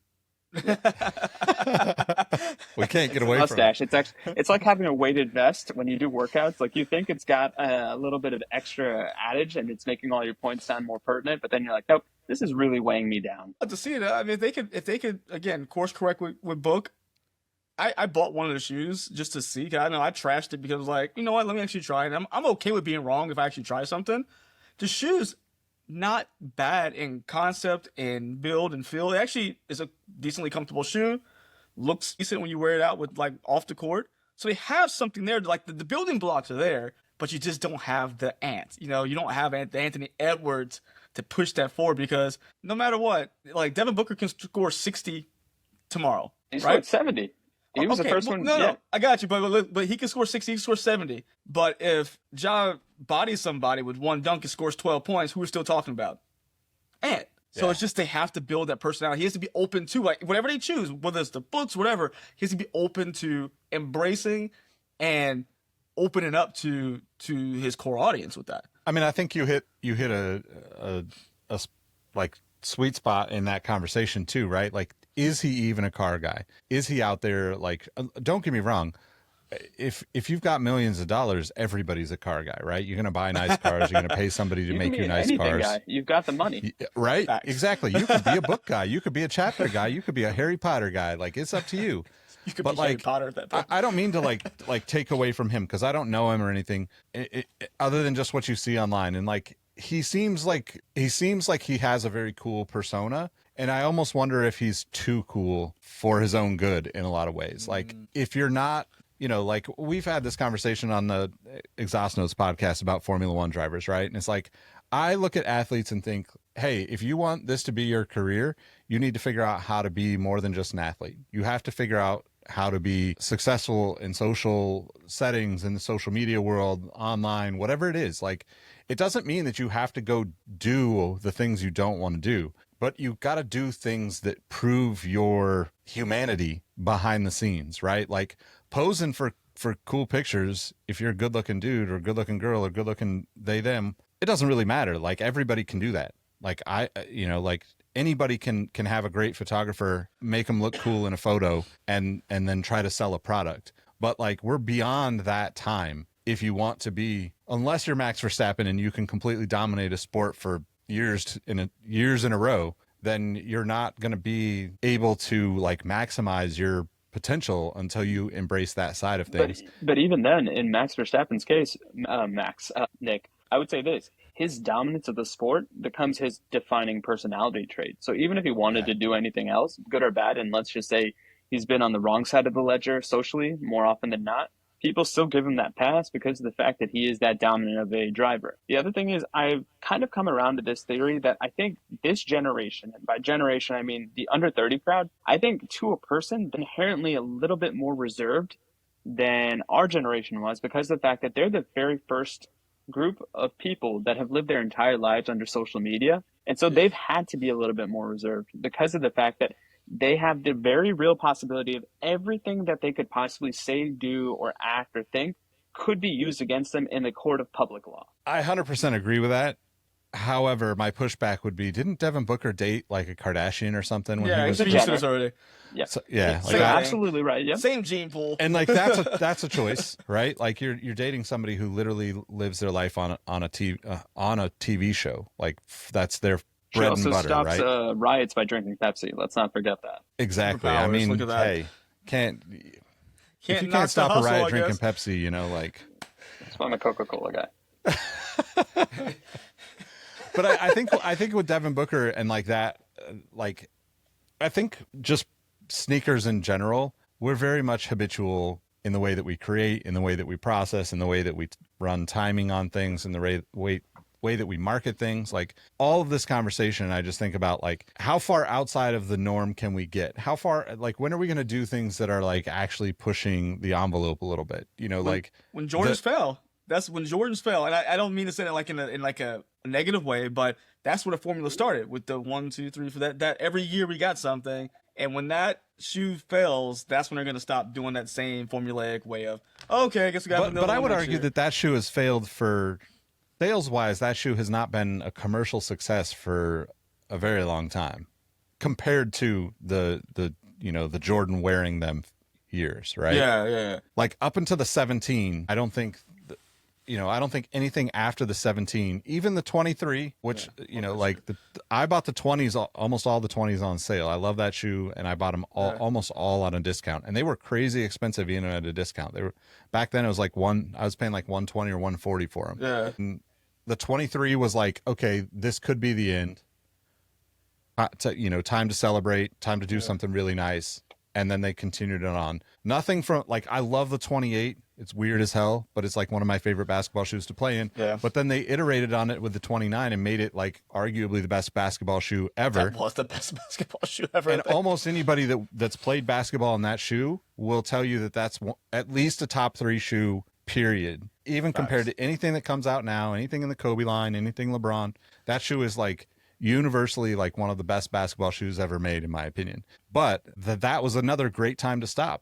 [SPEAKER 1] We can't get away from
[SPEAKER 4] mustache. It's like having a weighted vest when you do workouts. Like, you think it's got a little bit of extra adage and it's making all your points sound more pertinent, but then you're like, nope, this is really weighing me down.
[SPEAKER 5] To see it, I mean, if they could again course correct with Book. I bought one of the shoes just to see. Cause I know I trashed it because I was like, you know what? Let me actually try it. I'm okay with being wrong if I actually try something. The shoes, not bad in concept and build and feel. It actually is a decently comfortable shoe. Looks decent when you wear it out with like off the court. So they have something there. Like the building blocks are there, but you just don't have the ant. You know, you don't have the Anthony Edwards to push that forward because no matter what, like Devin Booker can score 60 tomorrow.
[SPEAKER 4] He
[SPEAKER 5] right?
[SPEAKER 4] scored 70. He was the first one.
[SPEAKER 5] No, I got you, but he can score 60, he can score 70. But if Ja bodies somebody with one dunk and scores 12 points, who we're still talking about? Ant. So it's just they have to build that personality. He has to be open to like whatever they choose, whether it's the books, whatever. He has to be open to embracing and opening up to his core audience with that.
[SPEAKER 1] I mean, I think you hit a like sweet spot in that conversation too, right? Like, is he even a car guy? Is he out there? Like, don't get me wrong. If you've got millions of dollars, everybody's a car guy, right? You're going to buy nice cars. You're going to pay somebody to make you nice cars.
[SPEAKER 4] Guy. You've got the money.
[SPEAKER 1] Right?
[SPEAKER 5] Facts.
[SPEAKER 1] Exactly. You could be a book guy. You could be a chapter guy. You could be a Harry Potter guy. Like, it's up to you.
[SPEAKER 5] You could
[SPEAKER 1] but
[SPEAKER 5] be
[SPEAKER 1] like,
[SPEAKER 5] Harry Potter at that point.
[SPEAKER 1] I don't mean to like take away from him because I don't know him or anything other than just what you see online. And like, he seems like he has a very cool persona. And I almost wonder if he's too cool for his own good in a lot of ways. Like, if you're not, you know, like we've had this conversation on the Exhaust Notes podcast about Formula One drivers, right? And it's like, I look at athletes and think, hey, if you want this to be your career, you need to figure out how to be more than just an athlete. You have to figure out how to be successful in social settings, in the social media world, online, whatever it is. Like, it doesn't mean that you have to go do the things you don't want to do, but you got to do things that prove your humanity behind the scenes, right? Like posing for cool pictures. If you're a good looking dude or a good looking girl or good looking they, them, it doesn't really matter. Like, everybody can do that. Like like anybody can have a great photographer, make them look cool in a photo and then try to sell a product. But like, we're beyond that time. If you want to be, unless you're Max Verstappen and you can completely dominate a sport for years in a row, then you're not going to be able to like maximize your potential until you embrace that side of things.
[SPEAKER 4] But even then, in Max Verstappen's case, Nick, I would say this: his dominance of the sport becomes his defining personality trait. So even if he wanted to do anything else, good or bad, and let's just say he's been on the wrong side of the ledger socially more often than not, people still give him that pass because of the fact that he is that dominant of a driver. The other thing is, I've kind of come around to this theory that I think this generation, and by generation I mean the under 30 crowd, I think to a person inherently a little bit more reserved than our generation was because of the fact that they're the very first group of people that have lived their entire lives under social media. And so they've had to be a little bit more reserved because of the fact that they have the very real possibility of everything that they could possibly say, do, or act or think could be used against them in the court of public law.
[SPEAKER 1] I 100% agree with that. However, my pushback would be, didn't Devin Booker date like a Kardashian or something? When he was
[SPEAKER 5] he's used to this already.
[SPEAKER 4] Yeah,
[SPEAKER 1] so, yeah,
[SPEAKER 4] so absolutely right. Yeah,
[SPEAKER 5] same gene pool.
[SPEAKER 1] And like that's a choice, right? Like you're dating somebody who literally lives their life on a TV show. Like that's their bread and butter,
[SPEAKER 4] stops,
[SPEAKER 1] right?
[SPEAKER 4] Riots by drinking Pepsi. Let's not forget that.
[SPEAKER 1] Exactly. I mean, hey, if you can't stop a riot drinking Pepsi, you know, like.
[SPEAKER 4] That's why I'm a Coca-Cola guy.
[SPEAKER 1] But I think with Devin Booker and like that, like I think just sneakers in general, we're very much habitual in the way that we create, in the way that we process, in the way that we run timing on things, in the way that we market things. Like all of this conversation, I just think about like how far outside of the norm can we get? How far, like when are we going to do things that are like actually pushing the envelope a little bit? You know,
[SPEAKER 5] when Jordans fell. That's when Jordans fell, and I don't mean to say that like in a negative way, but that's where the formula started with the 1, 2, 3 for that every year we got something. And when that shoe fails, that's when they're going to stop doing that same formulaic way of, okay, I guess we got another
[SPEAKER 1] But I
[SPEAKER 5] one
[SPEAKER 1] would
[SPEAKER 5] next
[SPEAKER 1] argue
[SPEAKER 5] year.
[SPEAKER 1] that shoe has failed for sales wise. That shoe has not been a commercial success for a very long time compared to the Jordan wearing them years, right?
[SPEAKER 5] Yeah.
[SPEAKER 1] Like up until the 17, I don't think anything after the 17, even the 23, which, I bought the 20s, almost all the 20s on sale. I love that shoe, and I bought them almost all on a discount, and they were crazy expensive even at a discount. They were, back then it was like I was paying like 120 or 140 for them.
[SPEAKER 5] Yeah.
[SPEAKER 1] And the 23 was like, okay, this could be the end. Time to celebrate, time to do something really nice. And then they continued it on. Nothing from, like, I love the 28. It's weird as hell, but it's like one of my favorite basketball shoes to play in.
[SPEAKER 5] Yeah.
[SPEAKER 1] But then they iterated on it with the 29 and made it like arguably the best basketball shoe ever.
[SPEAKER 5] That was the best basketball shoe ever.
[SPEAKER 1] And almost anybody that's played basketball in that shoe will tell you that that's at least a top 3 shoe, period. Even compared to anything that comes out now, anything in the Kobe line, anything LeBron, that shoe is like universally like one of the best basketball shoes ever made, in my opinion. But that was another great time to stop,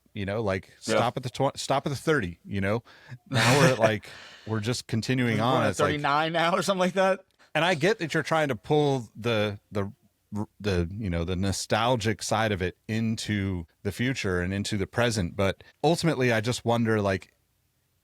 [SPEAKER 1] stop at the 30, Now we're at like, we're just continuing on.
[SPEAKER 5] It's 39 now or something like that.
[SPEAKER 1] And I get that you're trying to pull the nostalgic side of it into the future and into the present. But ultimately I just wonder, like,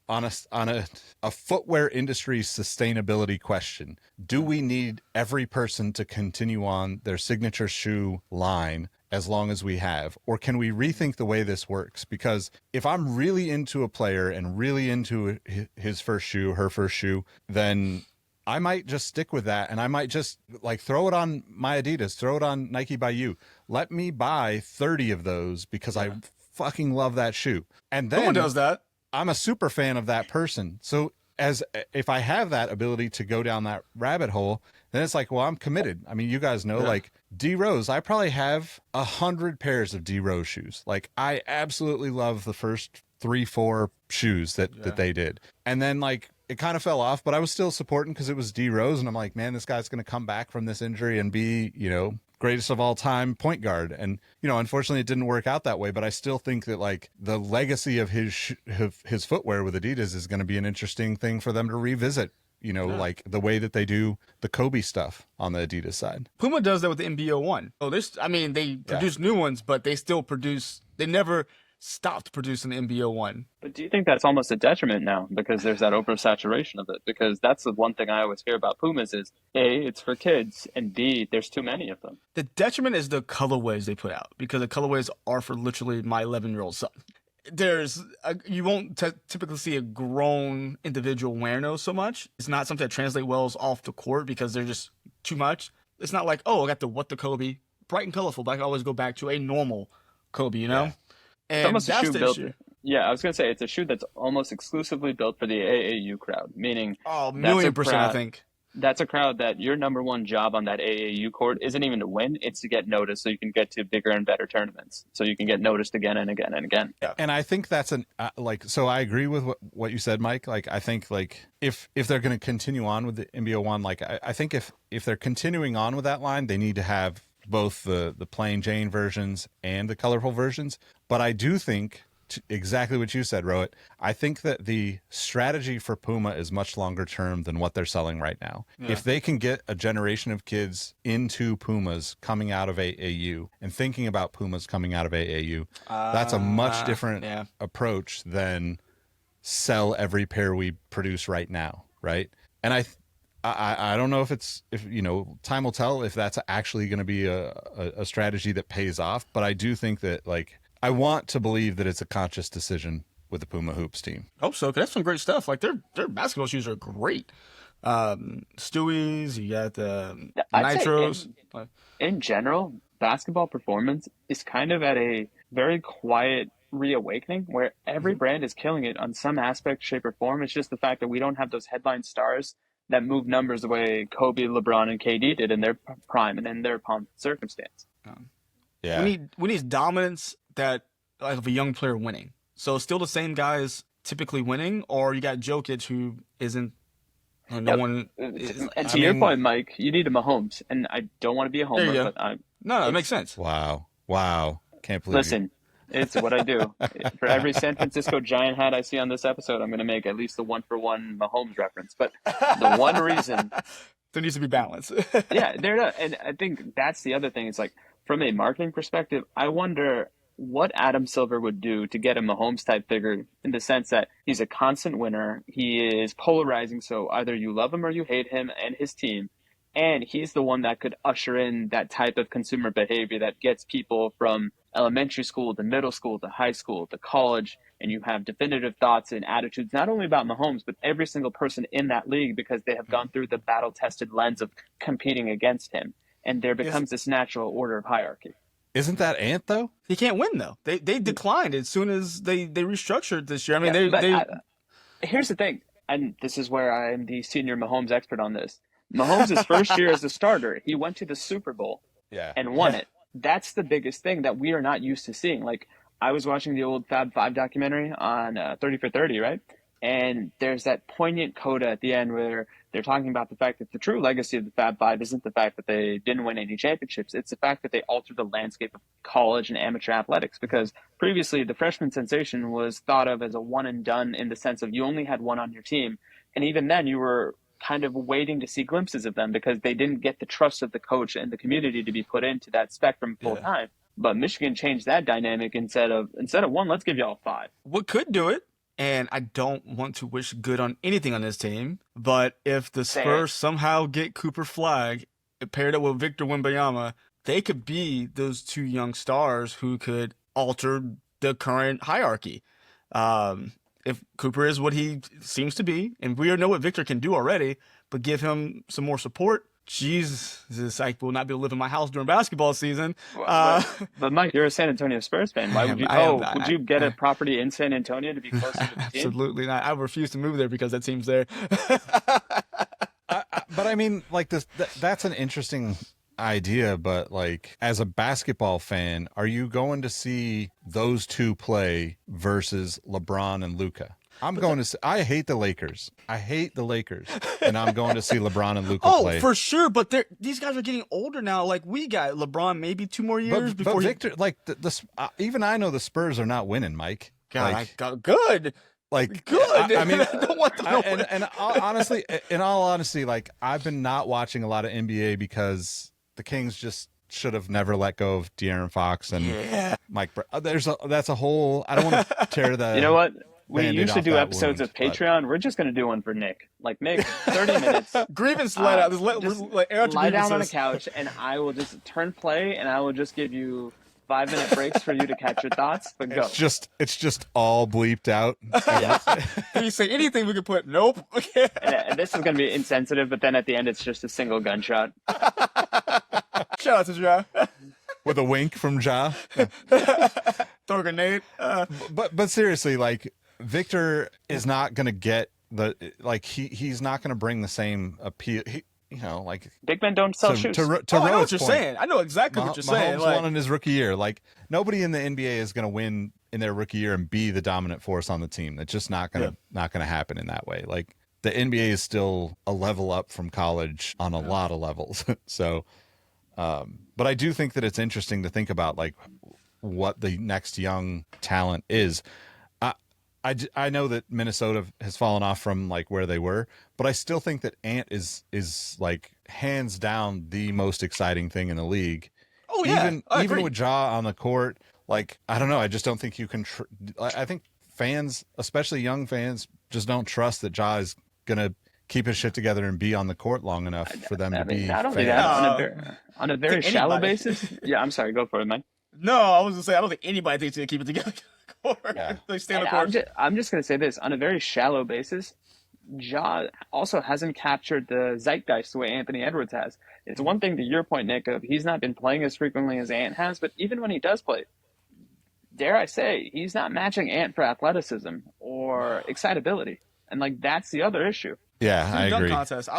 [SPEAKER 1] on a footwear industry sustainability question, do we need every person to continue on their signature shoe line as long as we have, or can we rethink the way this works? Because if I'm really into a player and really into his first shoe, her first shoe, then I might just stick with that, and I might just like throw it on my Adidas, throw it on Nike by You. Let me buy 30 of those because I fucking love that shoe. And then
[SPEAKER 5] no one does that.
[SPEAKER 1] I'm a super fan of that person. So if I have that ability to go down that rabbit hole, then it's like, well, I'm committed. I mean, you guys know, like D Rose, I probably have 100 pairs of D Rose shoes. Like, I absolutely love the first 3-4 shoes that they did. And then like, it kind of fell off, but I was still supporting because it was D Rose. And I'm like, man, this guy's going to come back from this injury and be, greatest of all time point guard. And, unfortunately it didn't work out that way, but I still think that like the legacy of his footwear with Adidas is going to be an interesting thing for them to revisit, like the way that they do the Kobe stuff on the Adidas side.
[SPEAKER 5] Puma does that with the MBO1. Oh, they produce new ones, but they still they never stopped producing the MBO1.
[SPEAKER 4] But do you think that's almost a detriment now because there's that oversaturation of it? Because that's the one thing I always hear about Pumas is A, it's for kids, and B, there's too many of them.
[SPEAKER 5] The detriment is the colorways they put out, because the colorways are for literally my 11-year-old son. You won't typically see a grown individual wearing those so much. It's not something that translates well off the court because they're just too much. It's not like, oh, I got the Kobe, bright and colorful, but I can always go back to a normal Kobe,
[SPEAKER 4] Yeah.
[SPEAKER 5] And
[SPEAKER 4] It's almost a
[SPEAKER 5] that's
[SPEAKER 4] shoe
[SPEAKER 5] the
[SPEAKER 4] built.
[SPEAKER 5] issue.
[SPEAKER 4] Yeah, I was going to say it's a shoe that's almost exclusively built for the AAU crowd, meaning
[SPEAKER 5] Oh,
[SPEAKER 4] that's a
[SPEAKER 5] %, I
[SPEAKER 4] crowd-
[SPEAKER 5] think.
[SPEAKER 4] That's a crowd that your number one job on that AAU court isn't even to win, it's to get noticed so you can get to bigger and better tournaments. So you can get noticed again and again and again.
[SPEAKER 1] And I think that's so I agree with what you said, Mike. Like, I think like if they're going to continue on with the MBO1, like I think if they're continuing on with that line, they need to have both the plain Jane versions and the colorful versions. But I do think exactly what you said, Rohit. I think that the strategy for Puma is much longer term than what they're selling right now. Yeah. If they can get a generation of kids into Pumas coming out of AAU and thinking about Pumas coming out of AAU, that's a much different approach than sell every pair we produce right now, right? And I don't know if time will tell if that's actually going to be a strategy that pays off, but I do think that like I want to believe that it's a conscious decision with the Puma Hoops team.
[SPEAKER 5] Hope so, because that's some great stuff. Like their basketball shoes are great. Stewie's, you got the Nitros.
[SPEAKER 4] In general, basketball performance is kind of at a very quiet reawakening where every brand is killing it on some aspect, shape, or form. It's just the fact that we don't have those headline stars that move numbers the way Kobe, LeBron, and KD did in their prime and in their pomp circumstance.
[SPEAKER 1] Yeah,
[SPEAKER 5] we need dominance that like of a young player winning. So still the same guys typically winning, or you got Jokic who isn't No
[SPEAKER 4] Yep.
[SPEAKER 5] one.
[SPEAKER 4] And to your point, Mike, you need a Mahomes, and I don't want to be a
[SPEAKER 5] There you
[SPEAKER 4] homer,
[SPEAKER 5] go.
[SPEAKER 4] but
[SPEAKER 5] No, it makes sense.
[SPEAKER 1] Wow. Can't believe
[SPEAKER 4] listen. It's what I do. For every San Francisco Giant hat I see on this episode, I'm going to make at least a 1-for-1 Mahomes reference. But the one reason,
[SPEAKER 5] There needs to be balance.
[SPEAKER 4] yeah, they're not, and I think that's the other thing. It's like from a marketing perspective, I wonder what Adam Silver would do to get a Mahomes type figure in the sense that he's a constant winner. He is polarizing, so either you love him or you hate him and his team. And he's the one that could usher in that type of consumer behavior that gets people from elementary school to middle school to high school to college. And you have definitive thoughts and attitudes, not only about Mahomes, but every single person in that league because they have gone through the battle tested lens of competing against him. And there becomes this natural order of hierarchy.
[SPEAKER 1] Isn't that Ant though?
[SPEAKER 5] He can't win though. They declined as soon as they restructured this year. I mean,
[SPEAKER 4] here's the thing, and this is where I'm the senior Mahomes expert on this. Mahomes' first year as a starter, he went to the Super Bowl and won it. That's the biggest thing that we are not used to seeing. Like, I was watching the old Fab Five documentary on 30 for 30, right? And there's that poignant coda at the end where they're talking about the fact that the true legacy of the Fab Five isn't the fact that they didn't win any championships. It's the fact that they altered the landscape of college and amateur athletics, because previously the freshman sensation was thought of as a one and done in the sense of you only had one on your team. And even then you were kind of waiting to see glimpses of them because they didn't get the trust of the coach and the community to be put into that spectrum full time. But Michigan changed that dynamic. Instead of one, let's give y'all five.
[SPEAKER 5] What could do it, and I don't want to wish good on anything on this team, but if the Spurs somehow get Cooper Flagg paired up with Victor Wembanyama, they could be those two young stars who could alter the current hierarchy. If Cooper is what he seems to be, and we know what Victor can do already, but give him some more support, Jesus, I will not be able to live in my house during basketball season.
[SPEAKER 4] But Mike, you're a San Antonio Spurs fan. Why would you? Would you get a property in San Antonio to be closer to the team?
[SPEAKER 5] Absolutely not. I refuse to move there because that team's there.
[SPEAKER 1] But I mean, like that's an interesting idea. But like, as a basketball fan, are you going to see those two play versus LeBron and Luka? Going to see, I hate the Lakers. And I'm going to see LeBron and Luka play.
[SPEAKER 5] Oh, for sure. But these guys are getting older now. Like, we got LeBron maybe 2 more years before
[SPEAKER 1] Victor, like, even I know the Spurs are not winning, Mike.
[SPEAKER 5] God,
[SPEAKER 1] like,
[SPEAKER 5] good.
[SPEAKER 1] Like,
[SPEAKER 5] good.
[SPEAKER 1] I mean,
[SPEAKER 5] I don't want them to
[SPEAKER 1] and honestly, in all honesty, like, I've been not watching a lot of NBA because the Kings just should have never let go of De'Aaron Fox and Mike. That's a whole. I don't want to tear the.
[SPEAKER 4] You know what? We used to do episodes of Patreon. We're just going to do one for Nick. Like, Nick, 30 minutes.
[SPEAKER 5] Grievance let out.
[SPEAKER 4] Lie down on a couch, and I will just turn play, and I will just give you 5-minute breaks for you to catch your thoughts. But go.
[SPEAKER 1] It's just all bleeped out.
[SPEAKER 5] If you say anything, we can put nope.
[SPEAKER 4] And this is going to be insensitive, but then at the end, it's just a single gunshot.
[SPEAKER 5] Shout out to Ja.
[SPEAKER 1] With a wink from Ja.
[SPEAKER 5] Throw a grenade.
[SPEAKER 1] But seriously, like, Victor is not going to get he's not going to bring the same appeal.
[SPEAKER 4] Big men don't sell shoes.
[SPEAKER 5] I know what you're saying. I know exactly what you're saying.
[SPEAKER 1] Mahomes won in his rookie year. Like, nobody in the NBA is going to win in their rookie year and be the dominant force on the team. That's just not going to happen in that way. Like, the NBA is still a level up from college on a lot of levels. So, but I do think that it's interesting to think about, like, what the next young talent is. I know that Minnesota has fallen off from, like, where they were, but I still think that Ant is like, hands down the most exciting thing in the league.
[SPEAKER 5] Oh yeah,
[SPEAKER 1] even with Ja on the court, like, I don't know, I just don't think you can. I think fans, especially young fans, just don't trust that Ja is gonna keep his shit together and be on the court long enough for them to be.
[SPEAKER 4] Not only that, on a very shallow basis. Yeah, I'm sorry. Go for it, Mike.
[SPEAKER 5] No, I was gonna say I don't think anybody thinks they keep it together. They stand on court.
[SPEAKER 4] I'm just gonna say this on a very shallow basis. Ja also hasn't captured the zeitgeist the way Anthony Edwards has. It's one thing, to your point, Nick, of he's not been playing as frequently as Ant has, but even when he does play, dare I say, he's not matching Ant for athleticism or excitability, and like that's the other issue.
[SPEAKER 1] Yeah, I agree.
[SPEAKER 5] Dunk contest.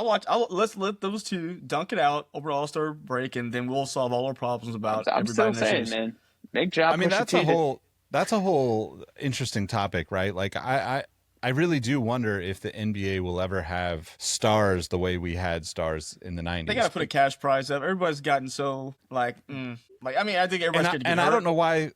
[SPEAKER 5] Let's let those two dunk it out over All-Star break, and then we'll solve all our problems about
[SPEAKER 4] I'm
[SPEAKER 5] everybody.
[SPEAKER 4] still saying, man, make Ja.
[SPEAKER 1] I mean, that's a whole interesting topic, right? Like, I really do wonder if the NBA will ever have stars the way we had stars in the 90s.
[SPEAKER 5] They got to put a cash prize up. Everybody's gotten so I mean, I think everybody's going to get
[SPEAKER 1] and
[SPEAKER 5] hurt.
[SPEAKER 1] I don't know why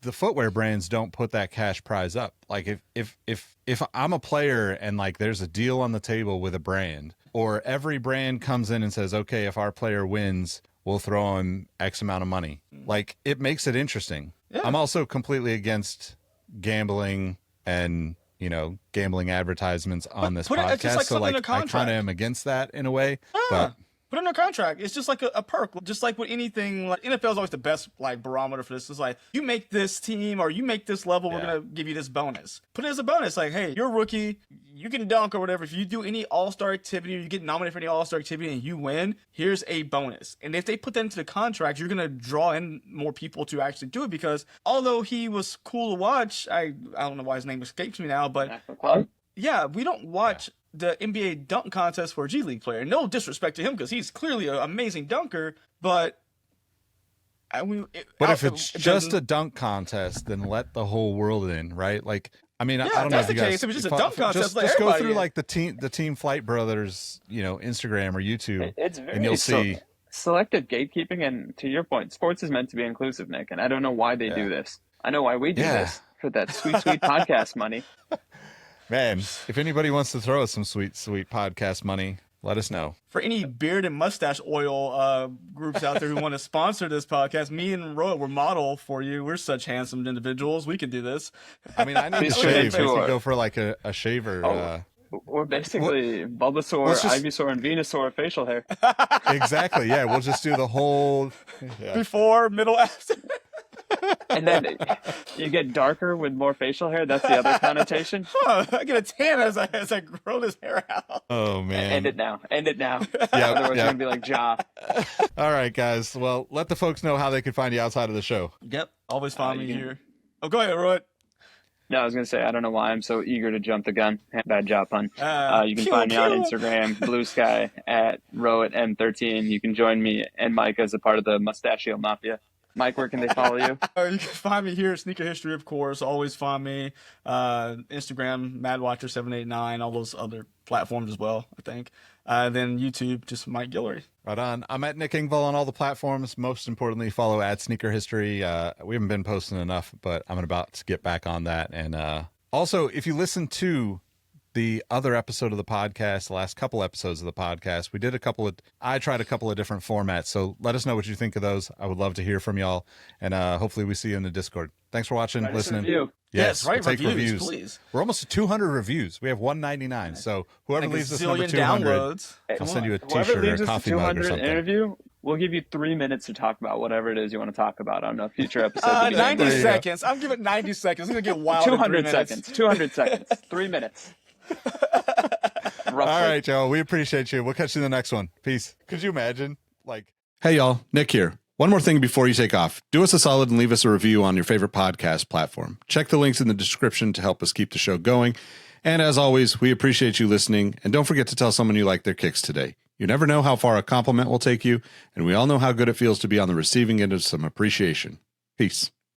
[SPEAKER 1] the footwear brands don't put that cash prize up. Like if I'm a player and like there's a deal on the table with a brand, or every brand comes in and says, okay, if our player wins, we'll throw him X amount of money. Like, it makes it interesting.
[SPEAKER 5] Yeah.
[SPEAKER 1] I'm also completely against gambling and, gambling advertisements on this
[SPEAKER 5] put it- it's just
[SPEAKER 1] podcast.
[SPEAKER 5] like
[SPEAKER 1] So
[SPEAKER 5] something in
[SPEAKER 1] like,
[SPEAKER 5] a
[SPEAKER 1] I kind of
[SPEAKER 5] contract.
[SPEAKER 1] am against that in a way, but
[SPEAKER 5] Put it in a contract. It's just like a perk. Just like with anything, like NFL is always the best barometer for this. It's like, you make this team or you make this level, we're gonna give you this bonus. Put it as a bonus. Like, hey, you're a rookie, you can dunk or whatever. If you do any All-Star activity or you get nominated for any All-Star activity and you win, here's a bonus. And if they put that into the contract, you're gonna draw in more people to actually do it, because although he was cool to watch, I don't know why his name escapes me now, but yeah, we don't watch the NBA dunk contest for a G League player. No disrespect to him, because he's clearly an amazing dunker, but
[SPEAKER 1] if it's just a dunk contest, then let the whole world in, right? Like, I mean, I don't know
[SPEAKER 5] that's
[SPEAKER 1] if you
[SPEAKER 5] the
[SPEAKER 1] guys,
[SPEAKER 5] case. If it's just a dunk contest, let
[SPEAKER 1] just go
[SPEAKER 5] everybody
[SPEAKER 1] through
[SPEAKER 5] in.
[SPEAKER 1] like the Team Flight Brothers, Instagram or YouTube,
[SPEAKER 4] It's very
[SPEAKER 1] and you'll see.
[SPEAKER 4] selective gatekeeping. And to your point, sports is meant to be inclusive, Nick. And I don't know why they do this. I know why we do this, for that sweet, sweet podcast money.
[SPEAKER 1] Man, if anybody wants to throw us some sweet, sweet podcast money, let us know.
[SPEAKER 5] For any beard and mustache oil groups out there who want to sponsor this podcast, me and Rohit, we're model for you. We're such handsome individuals. We can do this.
[SPEAKER 1] I mean, I need to
[SPEAKER 4] Please
[SPEAKER 1] shave. I
[SPEAKER 4] sure.
[SPEAKER 1] could go for like a shaver.
[SPEAKER 4] We're basically Bulbasaur,
[SPEAKER 1] let's just-
[SPEAKER 4] Ivysaur, and Venusaur facial hair.
[SPEAKER 1] Exactly. Yeah, we'll just do the whole. Yeah.
[SPEAKER 5] Before, middle, after.
[SPEAKER 4] And then you get darker with more facial hair. That's the other connotation.
[SPEAKER 5] I get a tan as I grow this hair out.
[SPEAKER 1] Oh man.
[SPEAKER 4] End it now. End it now.
[SPEAKER 1] Yeah,
[SPEAKER 4] Otherwise,
[SPEAKER 1] yeah.
[SPEAKER 4] you're going to be like Ja.
[SPEAKER 1] All right, guys. Well, let the folks know how they can find you outside of the show.
[SPEAKER 5] Yep. Always find me
[SPEAKER 4] you can-
[SPEAKER 5] here. Oh, go ahead, Rohit.
[SPEAKER 4] No, I was going to say, I don't know why I'm so eager to jump the gun. Bad job, pun. You can
[SPEAKER 5] pew,
[SPEAKER 4] find me on
[SPEAKER 5] pew.
[SPEAKER 4] Instagram, Blue Sky, at RohitM13. You can join me and Mike as a part of the Mustachio Mafia. Mike, where can they follow you?
[SPEAKER 5] You can find me here at Sneaker History, of course. Always find me. Instagram, MadWatcher789, all those other platforms as well, I think. Then YouTube, just Mike Guillory.
[SPEAKER 1] Right on. I'm at Nick Engvall on all the platforms. Most importantly, follow at Sneaker History. We haven't been posting enough, but I'm about to get back on that. And also, if you listen to the other episode of the podcast, the last couple episodes of the podcast, I tried a couple of different formats. So let us know what you think of those. I would love to hear from y'all. And hopefully we see you in the Discord. Thanks for watching, listening.
[SPEAKER 4] review.
[SPEAKER 5] Yes, write
[SPEAKER 1] we'll take
[SPEAKER 5] reviews, please.
[SPEAKER 1] We're almost to 200 reviews. We have 199. So whoever
[SPEAKER 5] Like a
[SPEAKER 1] leaves us number
[SPEAKER 5] zillion
[SPEAKER 1] 200,
[SPEAKER 5] downloads.
[SPEAKER 1] I'll send you a
[SPEAKER 4] Whoever
[SPEAKER 1] t-shirt or
[SPEAKER 4] leaves
[SPEAKER 1] a
[SPEAKER 4] us
[SPEAKER 1] coffee
[SPEAKER 4] to
[SPEAKER 1] mug or
[SPEAKER 4] 200
[SPEAKER 1] something.
[SPEAKER 4] interview, we'll give you 3 minutes to talk about whatever it is you want to talk about on a future episode.
[SPEAKER 5] 90
[SPEAKER 1] There you go.
[SPEAKER 5] seconds. I'm giving 90 seconds. I'm going to get wild.
[SPEAKER 4] 200 seconds. 200 seconds. 3 minutes. Roughly.
[SPEAKER 1] All right, y'all. We appreciate you. We'll catch you in the next one. Peace. Could you imagine? Hey, y'all. Nick here. One more thing before you take off. Do us a solid and leave us a review on your favorite podcast platform. Check the links in the description to help us keep the show going. And as always, we appreciate you listening. And don't forget to tell someone you like their kicks today. You never know how far a compliment will take you. And we all know how good it feels to be on the receiving end of some appreciation. Peace.